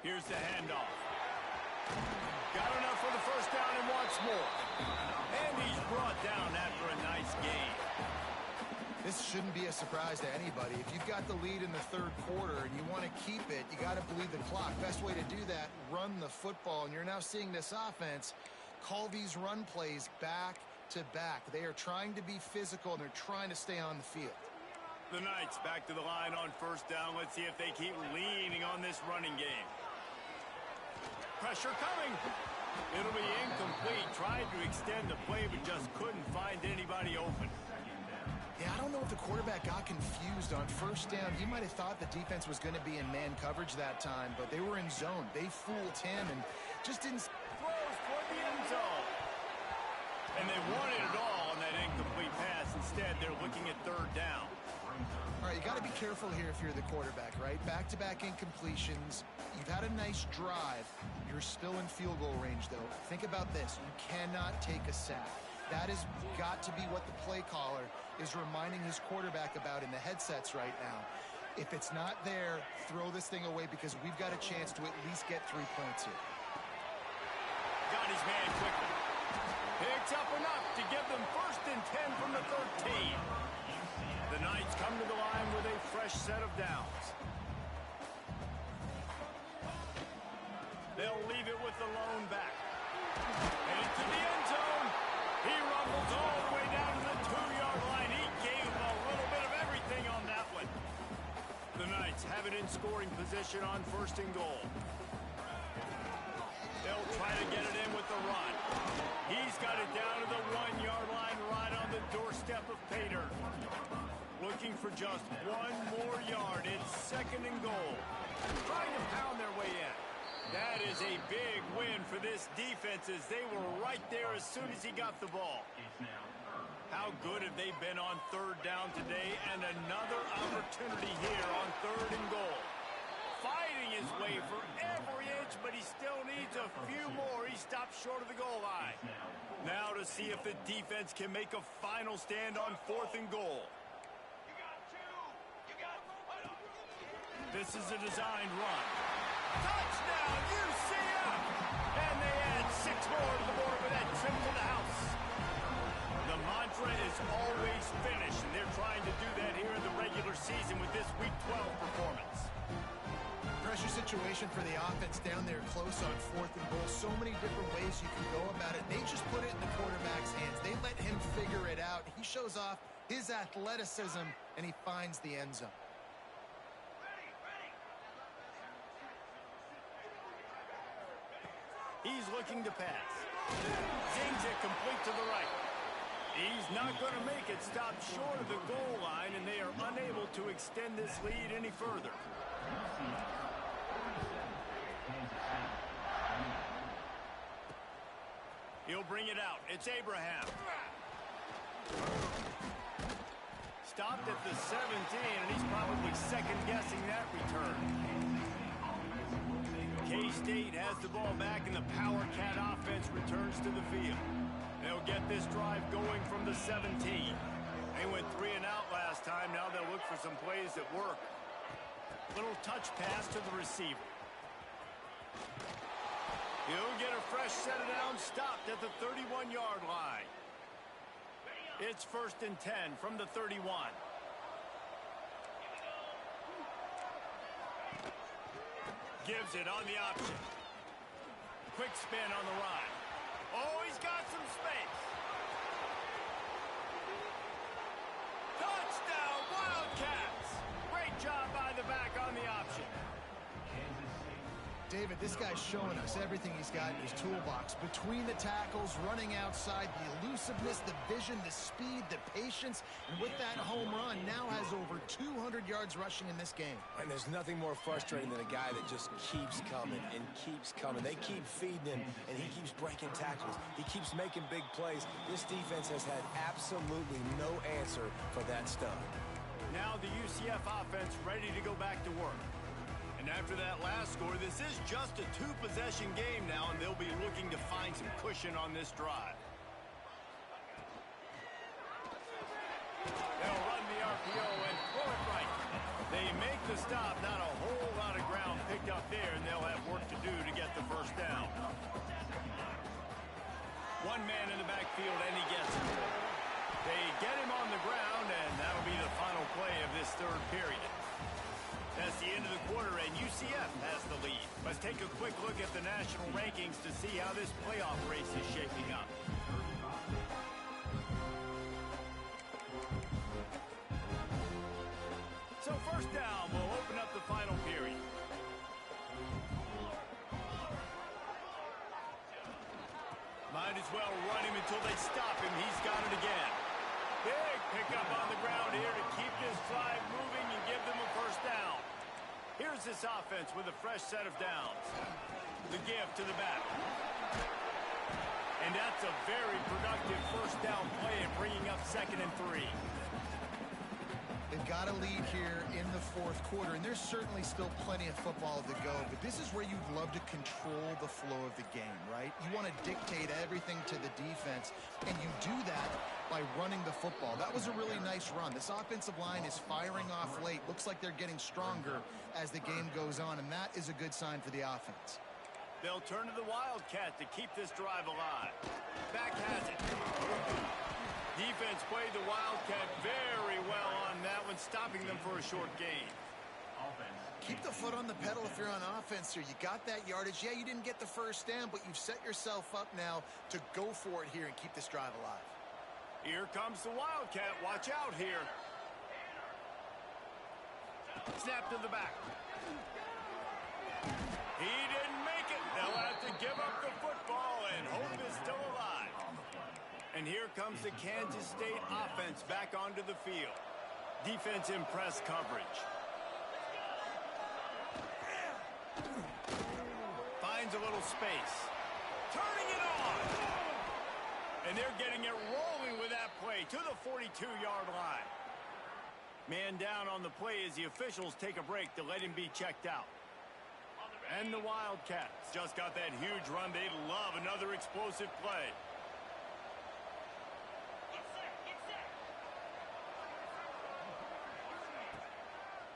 Here's the handoff. Got enough for the first down and wants more. And he's brought down after a nice gain. This shouldn't be a surprise to anybody. If you've got the lead in the third quarter and you want to keep it, you got to bleed the clock. Best way to do that, run the football. And you're now seeing this offense call these run plays back to back. They are trying to be physical, and they're trying to stay on the field. The Knights back to the line on first down. Let's see if they keep leaning on this running game. Pressure coming. It'll be incomplete. Tried to extend the play, but just couldn't find anybody open. Yeah, I don't know if the quarterback got confused on first down. He might have thought the defense was going to be in man coverage that time, but they were in zone. They fooled him and just didn't... Throws toward the end zone. And they wanted it all on that incomplete pass. Instead, they're looking at third down. All right, you got to be careful here if you're the quarterback, right? Back-to-back incompletions. You've had a nice drive. You're still in field goal range, though. Think about this. You cannot take a sack. That has got to be what the play caller is reminding his quarterback about in the headsets right now. If it's not there, throw this thing away because we've got a chance to at least get 3 points here. Got his man quickly. Picks up enough to give them 1st and 10 from the 13. The Knights come to the line with a fresh set of downs. They'll leave it with the lone back. Headed to the end zone. He rumbles all the way down to the 2-yard line. He gave a little bit of everything on that one. The Knights have it in scoring position on 1st and goal. They'll try to get it in with the run. He's got it down to the 1-yard line right on the doorstep of Pater. Looking for just 1 more yard. It's 2nd and goal. Trying to pound their way in. That is a big win for this defense as they were right there as soon as he got the ball. How good have they been on third down today, and another opportunity here on 3rd and goal. Fighting his way for every inch, but he still needs a few more. He stopped short of the goal line. Now to see if the defense can make a final stand on 4th and goal. This is a designed run. Touchdown, UCF! And they add 6 more to the board with that trip to the house. The mantra is always finish, and they're trying to do that here in the regular season with this Week 12 performance. Pressure situation for the offense down there close on 4th and goal. So many different ways you can go about it. They just put it in the quarterback's hands. They let him figure it out. He shows off his athleticism, and he finds the end zone. He's looking to pass. Zings it complete to the right. He's not going to make it. Stopped short of the goal line, and they are unable to extend this lead any further. He'll bring it out. It's Abraham. Stopped at the 17, and he's probably second-guessing that return. K-State has the ball back, and the Power Cat offense returns to the field. They'll get this drive going from the 17. They went 3 and out last time. Now they'll look for some plays that work. Little touch pass to the receiver. He'll get a fresh set of downs, stopped at the 31-yard line. It's 1st and 10 from the 31. Gives it on the option. Quick spin on the ride. Oh, he's got some space. Touchdown, Wildcats. Great job by the back on the option. David, this guy's showing us everything he's got in his toolbox. Between the tackles, running outside, the elusiveness, the vision, the speed, the patience, and with that home run, now has over 200 yards rushing in this game. And there's nothing more frustrating than a guy that just keeps coming and keeps coming. They keep feeding him, and he keeps breaking tackles. He keeps making big plays. This defense has had absolutely no answer for that stud. Now the UCF offense ready to go back to work. And after that last score, this is just a two-possession game now, and they'll be looking to find some cushion on this drive. They'll run the RPO and throw it right. They make the stop, not a whole lot of ground picked up there, and they'll have work to do to get the first down. One man in the backfield, and he gets it. They get him on the ground, and that'll be the final play of this third period. That's the end of the quarter, and UCF has the lead. Let's take a quick look at the national rankings to see how this playoff race is shaping up. So first down, we'll open up the final period. Might as well run him until they stop him. He's got it again. Big pickup on the ground here to keep this drive moving and give them a first down. Here's this offense with a fresh set of downs. The give to the back. And that's a very productive first down play and bringing up 2nd and 3. They've got a lead here in the fourth quarter, and there's certainly still plenty of football to go, but this is where you'd love to control the flow of the game, right? You want to dictate everything to the defense, and you do that by running the football. That was a really nice run. This offensive line is firing off late. Looks like they're getting stronger as the game goes on, and that is a good sign for the offense. They'll turn to the Wildcat to keep this drive alive. Back has it. Defense played the Wildcat very well on that one, stopping them for a short gain. Keep the foot on the pedal if you're on offense here. You got that yardage. Yeah, you didn't get the first down, but you've set yourself up now to go for it here and keep this drive alive. Here comes the Wildcat. Watch out here. Snap to the back. He didn't make it. They'll have to give up the football, and hope is still alive. And here comes the Kansas State offense back onto the field. Defense in press coverage. Finds a little space. Turning it on. And they're getting it rolling with that play to the 42-yard line. Man down on the play as the officials take a break to let him be checked out. And the Wildcats just got that huge run. They love another explosive play.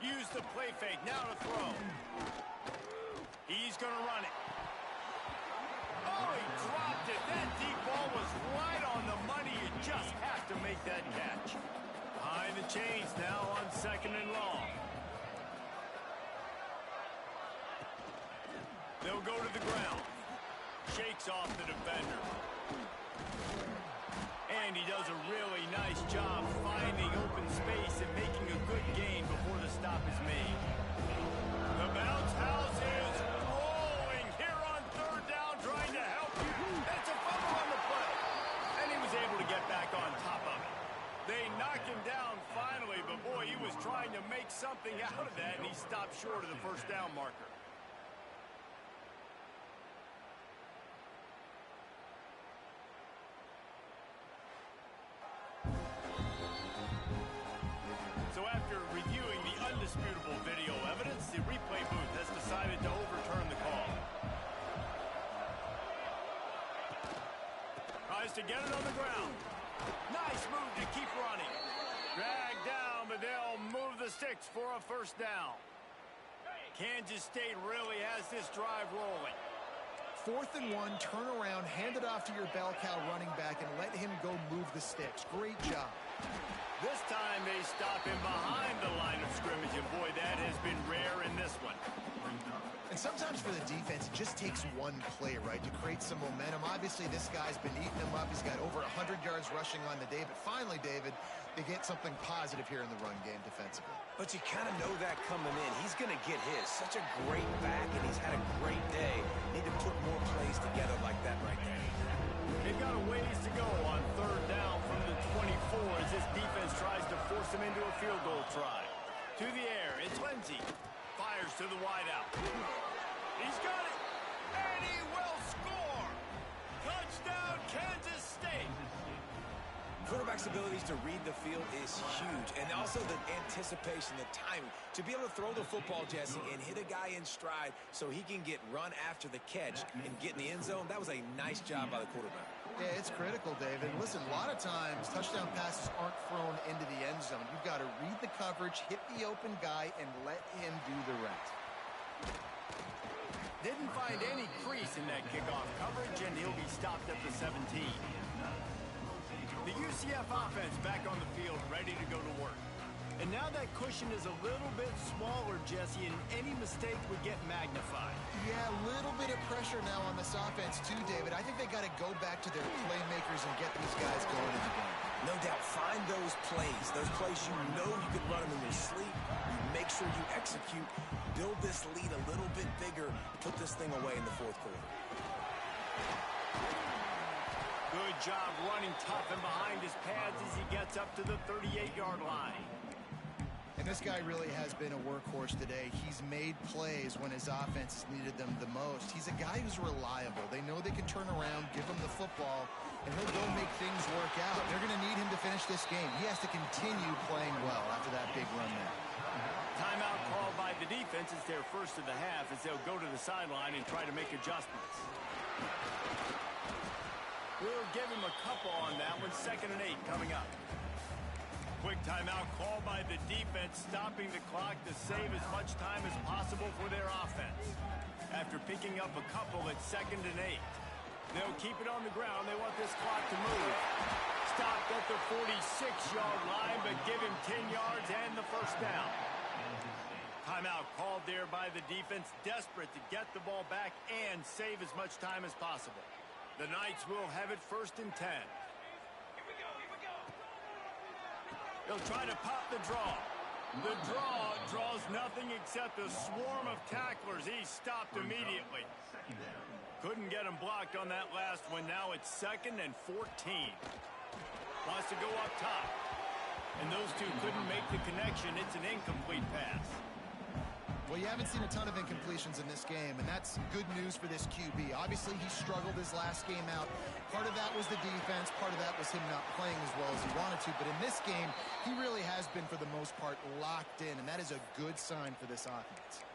Use the play fake, now to throw. He's going to run it. Oh, he dropped it. That deep ball was right on the money. You just have to make that catch. Behind the chains now on 2nd and long. They'll go to the ground. Shakes off the defender. And he does a really nice job finding open space and making a good gain before the stop is made. The bounce house is rolling here on 3rd down, trying to help you. It's a fumble on the play. And he was able to get back on top of it. They knock him down finally, but boy, he was trying to make something out of that, and he stopped short of the first down marker. So after reviewing the undisputable video evidence, the replay booth has decided to overturn the call. Tries to get it on the ground. Nice move to keep running. Dragged down, but they'll move the sticks for a first down. Kansas State really has this drive rolling. 4th and 1, turn around, hand it off to your bell cow running back, and let him go move the sticks. Great job. This time they stop him behind the line of scrimmage, and boy, that has been rare in this one. And sometimes for the defense, it just takes one play, right, to create some momentum. Obviously, this guy's been eating them up. He's got over 100 yards rushing on the day. But finally, David, they get something positive here in the run game defensively. But you kind of know that coming in. He's going to get his. Such a great back, and he's had a great day. Need to put more plays together like that right there. They've got a ways to go on third down from the 24 as this defense tries to force them into a field goal try. To the air, it's Lindsey. Fires to the wideout. He's got it, and he will score. Touchdown, Kansas State. Quarterback's abilities to read the field is huge, and also the anticipation, the timing. To be able to throw the football, Jesse, and hit a guy in stride so he can get run after the catch and get in the end zone, that was a nice job by the quarterback. Yeah, it's critical, David. Listen, a lot of times touchdown passes aren't thrown into the end zone. You've got to read the coverage, hit the open guy, and let him do the rest. Didn't find any crease in that kickoff coverage, and he'll be stopped at the 17. The UCF offense back on the field, ready to go to work. And now that cushion is a little bit smaller, Jesse, and any mistake would get magnified. Yeah, a little bit of pressure now on this offense too, David. I think they got to go back to their playmakers and get these guys going in the game. No doubt, find those plays you know you can run them in your sleep. You make sure you execute, build this lead a little bit bigger, put this thing away in the fourth quarter. Good job running tough and behind his pads as he gets up to the 38-yard line. And this guy really has been a workhorse today. He's made plays when his offense has needed them the most. He's a guy who's reliable. They know they can turn around, give him the football, and he'll go make things work out. They're going to need him to finish this game. He has to continue playing well after that big run there. Timeout called by the defense. It's their first of the half as they'll go to the sideline and try to make adjustments. We'll give him a couple on that one. 2nd and 8 coming up. Quick timeout called by the defense, stopping the clock to save as much time as possible for their offense. After picking up a couple at 2nd and 8. They'll keep it on the ground. They want this clock to move. Stopped at the 46-yard line, but give him 10 yards and the first down. Timeout called there by the defense, desperate to get the ball back and save as much time as possible. The Knights will have it 1st and 10. They'll try to pop the draw. The draw draws nothing except a swarm of tacklers. He's stopped immediately. Couldn't get him blocked on that last one. Now it's 2nd and 14. Wants to go up top. And those two couldn't make the connection. It's an incomplete pass. Well, you haven't seen a ton of incompletions in this game, and that's good news for this QB. Obviously, he struggled his last game out. Part of that was the defense. Part of that was him not playing as well as he wanted to. But in this game, he really has been, for the most part, locked in, and that is a good sign for this offense.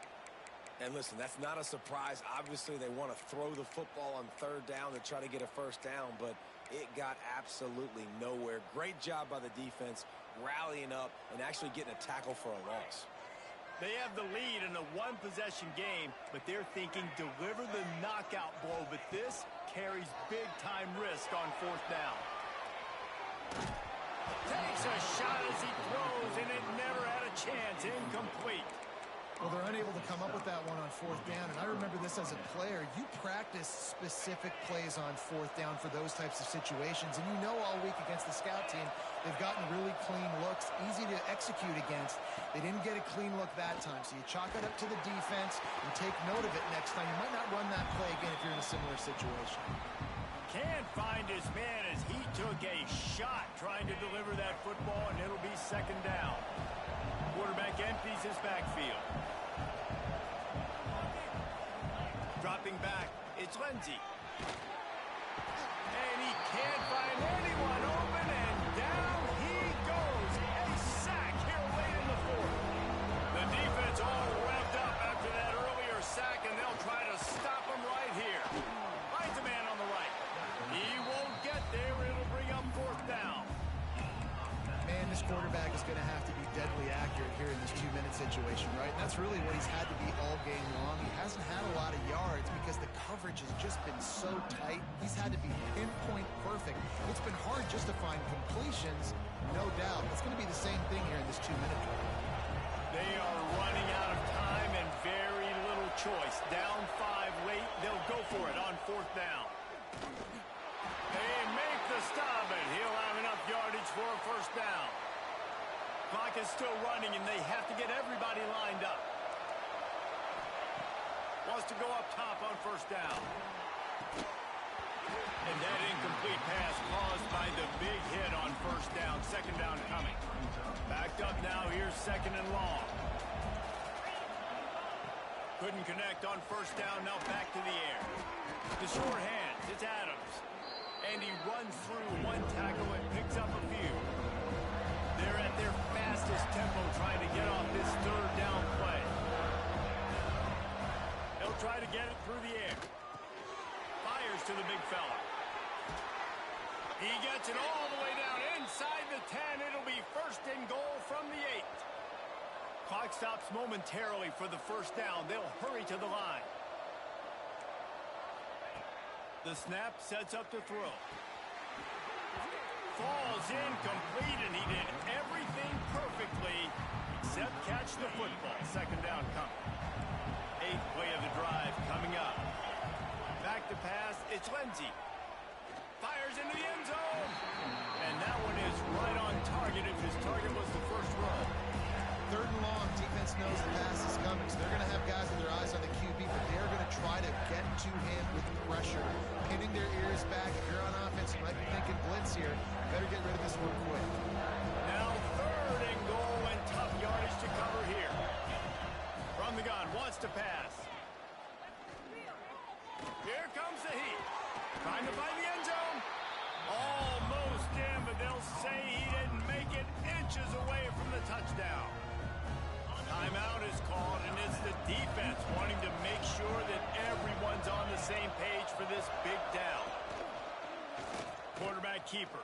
And listen, that's not a surprise. Obviously, they want to throw the football on 3rd down to try to get a 1st down, but it got absolutely nowhere. Great job by the defense, rallying up and actually getting a tackle for a loss. They have the lead in a one-possession game, but they're thinking deliver the knockout blow. But this carries big-time risk on 4th down. Takes a shot as he throws, and it never had a chance. Incomplete. Well, they're unable to come up with that one on 4th down, and I remember this as a player. You practice specific plays on 4th down for those types of situations, and you know all week against the scout team, they've gotten really clean looks, easy to execute against. They didn't get a clean look that time, so you chalk it up to the defense and take note of it next time. You might not run that play again if you're in a similar situation. Can't find his man as he took a shot trying to deliver that football, and it'll be 2nd down. Quarterback empties his backfield. Dropping back, it's Lindsey. And he can't find anyone open, and down he goes. A sack here late in the 4th. The defense all revved up after that earlier sack, and they'll try to stop him right here. Finds a man on the right. He won't get there. It'll bring up 4th down. Man, this quarterback is going to have to be deadly accurate here in this 2-minute situation, right? And that's really what he's had to be all game long. He hasn't had a lot of yards because the coverage has just been so tight. He's had to be pinpoint perfect. It's been hard just to find find completions, no doubt. It's going to be the same thing here in this 2-minute drill. They are running out of time and very little choice. Down 5 late, they'll go for it on 4th down. They make the stop, and he'll have enough yardage for a 1st down. Clock is still running, and they have to get everybody lined up. Wants to go up top on 1st down. And that incomplete pass caused by the big hit on 1st down. 2nd down coming. Backed up now. Here's 2nd and long. Couldn't connect on 1st down. Now back to the air. The short hands. It's Adams. And he runs through 1 tackle and picks up a few. They're at their fastest tempo trying to get off this 3rd down play. They'll try to get it through the air. Fires to the big fella. He gets it all the way down inside the 10. It'll be 1st and goal from the 8. Clock stops momentarily for the 1st down. They'll hurry to the line. The snap sets up to throw. Falls incomplete, and he did everything perfectly except catch the football. 2nd down coming. 8th play of the drive coming up. Back to pass, it's Lindsey. Fires into the end zone. And that one is right on target if his target was the 1st row. 3rd and long, defense knows the pass is coming, so they're going to have guys with their eyes on the QB, but they're going to try to get to him with pressure, pinning their ears back. If you're on offense, you might be thinking blitz here. Better get rid of this one quick. Now 3rd and goal, and tough yardage to cover here. From the gun, wants to pass. Here comes the heat. Trying to find the end zone. Almost in, but they'll say he didn't make it, inches away from the touchdown. Timeout is called, and it's the defense wanting to make sure that everyone's on the same page for this big down. Quarterback keeper.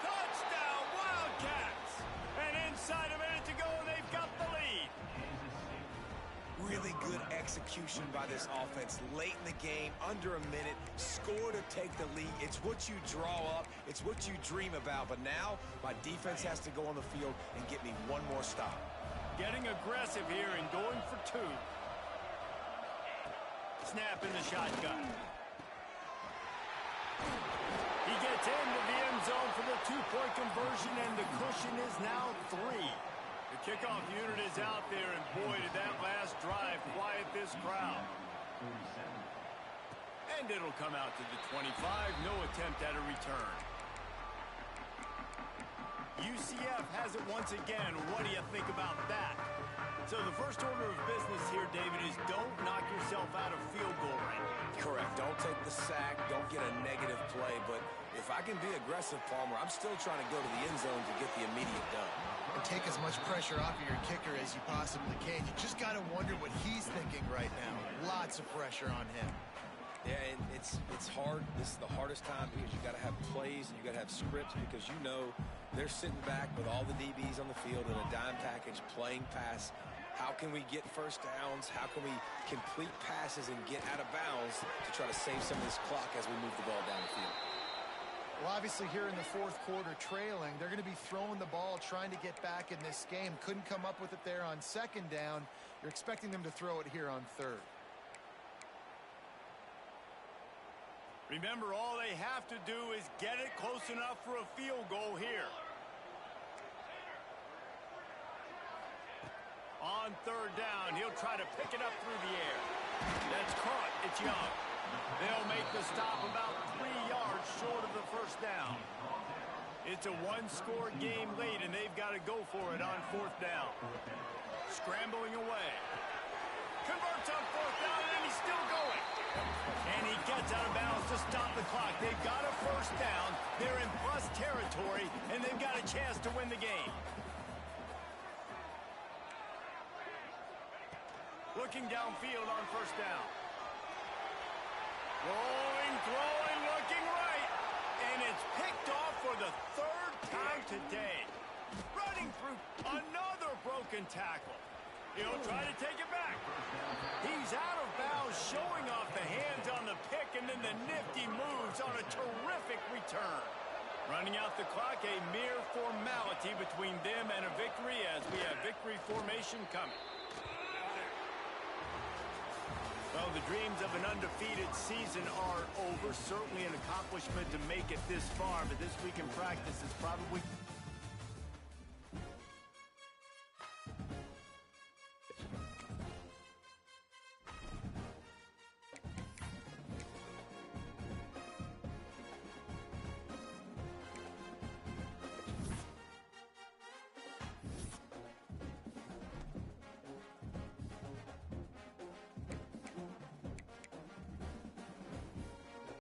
Touchdown, Wildcats! And inside a minute to go, they've got the lead. Really good execution by this offense. Late in the game, under a minute, score to take the lead. It's what you draw up. It's what you dream about. But now, my defense has to go on the field and get me one more stop. Getting aggressive here and going for 2. Snap in the shotgun. He gets into the end zone for the 2-point conversion, and the cushion is now 3. The kickoff unit is out there, and boy, did that last drive quiet this crowd. And it'll come out to the 25. No attempt at a return. UCF has it once again. What do you think about that? So the first order of business here, David, is don't knock yourself out of field goal range. Correct. Don't take the sack. Don't get a negative play. But if I can be aggressive, Palmer, I'm still trying to go to the end zone to get the immediate done. And take as much pressure off of your kicker as you possibly can. You just got to wonder what he's thinking right now. Lots of pressure on him. Yeah, and it's hard. This is the hardest time because you got to have plays and you got to have scripts because you know they're sitting back with all the DBs on the field in a dime package playing pass. How can we get 1st downs? How can we complete passes and get out of bounds to try to save some of this clock as we move the ball down the field? Well, obviously here in the 4th quarter trailing, they're going to be throwing the ball, trying to get back in this game. Couldn't come up with it there on 2nd down. You're expecting them to throw it here on 3rd. Remember, all they have to do is get it close enough for a field goal here. On 3rd down, he'll try to pick it up through the air. That's caught. It's Young. They'll make the stop about 3 yards short of the 1st down. It's a 1-score game late, and they've got to go for it on 4th down. Scrambling away. Converts on 4th down, and he's still going. And he gets out of bounds to stop the clock. They've got a 1st down. They're in plus territory, and they've got a chance to win the game. Looking downfield on 1st down. Rolling, throwing, looking right. And it's picked off for the 3rd time today. Running through another broken tackle. He'll try to take it back. He's out of bounds, showing off the hands on the pick, and then the nifty moves on a terrific return. Running out the clock, a mere formality between them and a victory as we have victory formation coming. Well, the dreams of an undefeated season are over. Certainly an accomplishment to make it this far, but this week in practice is probably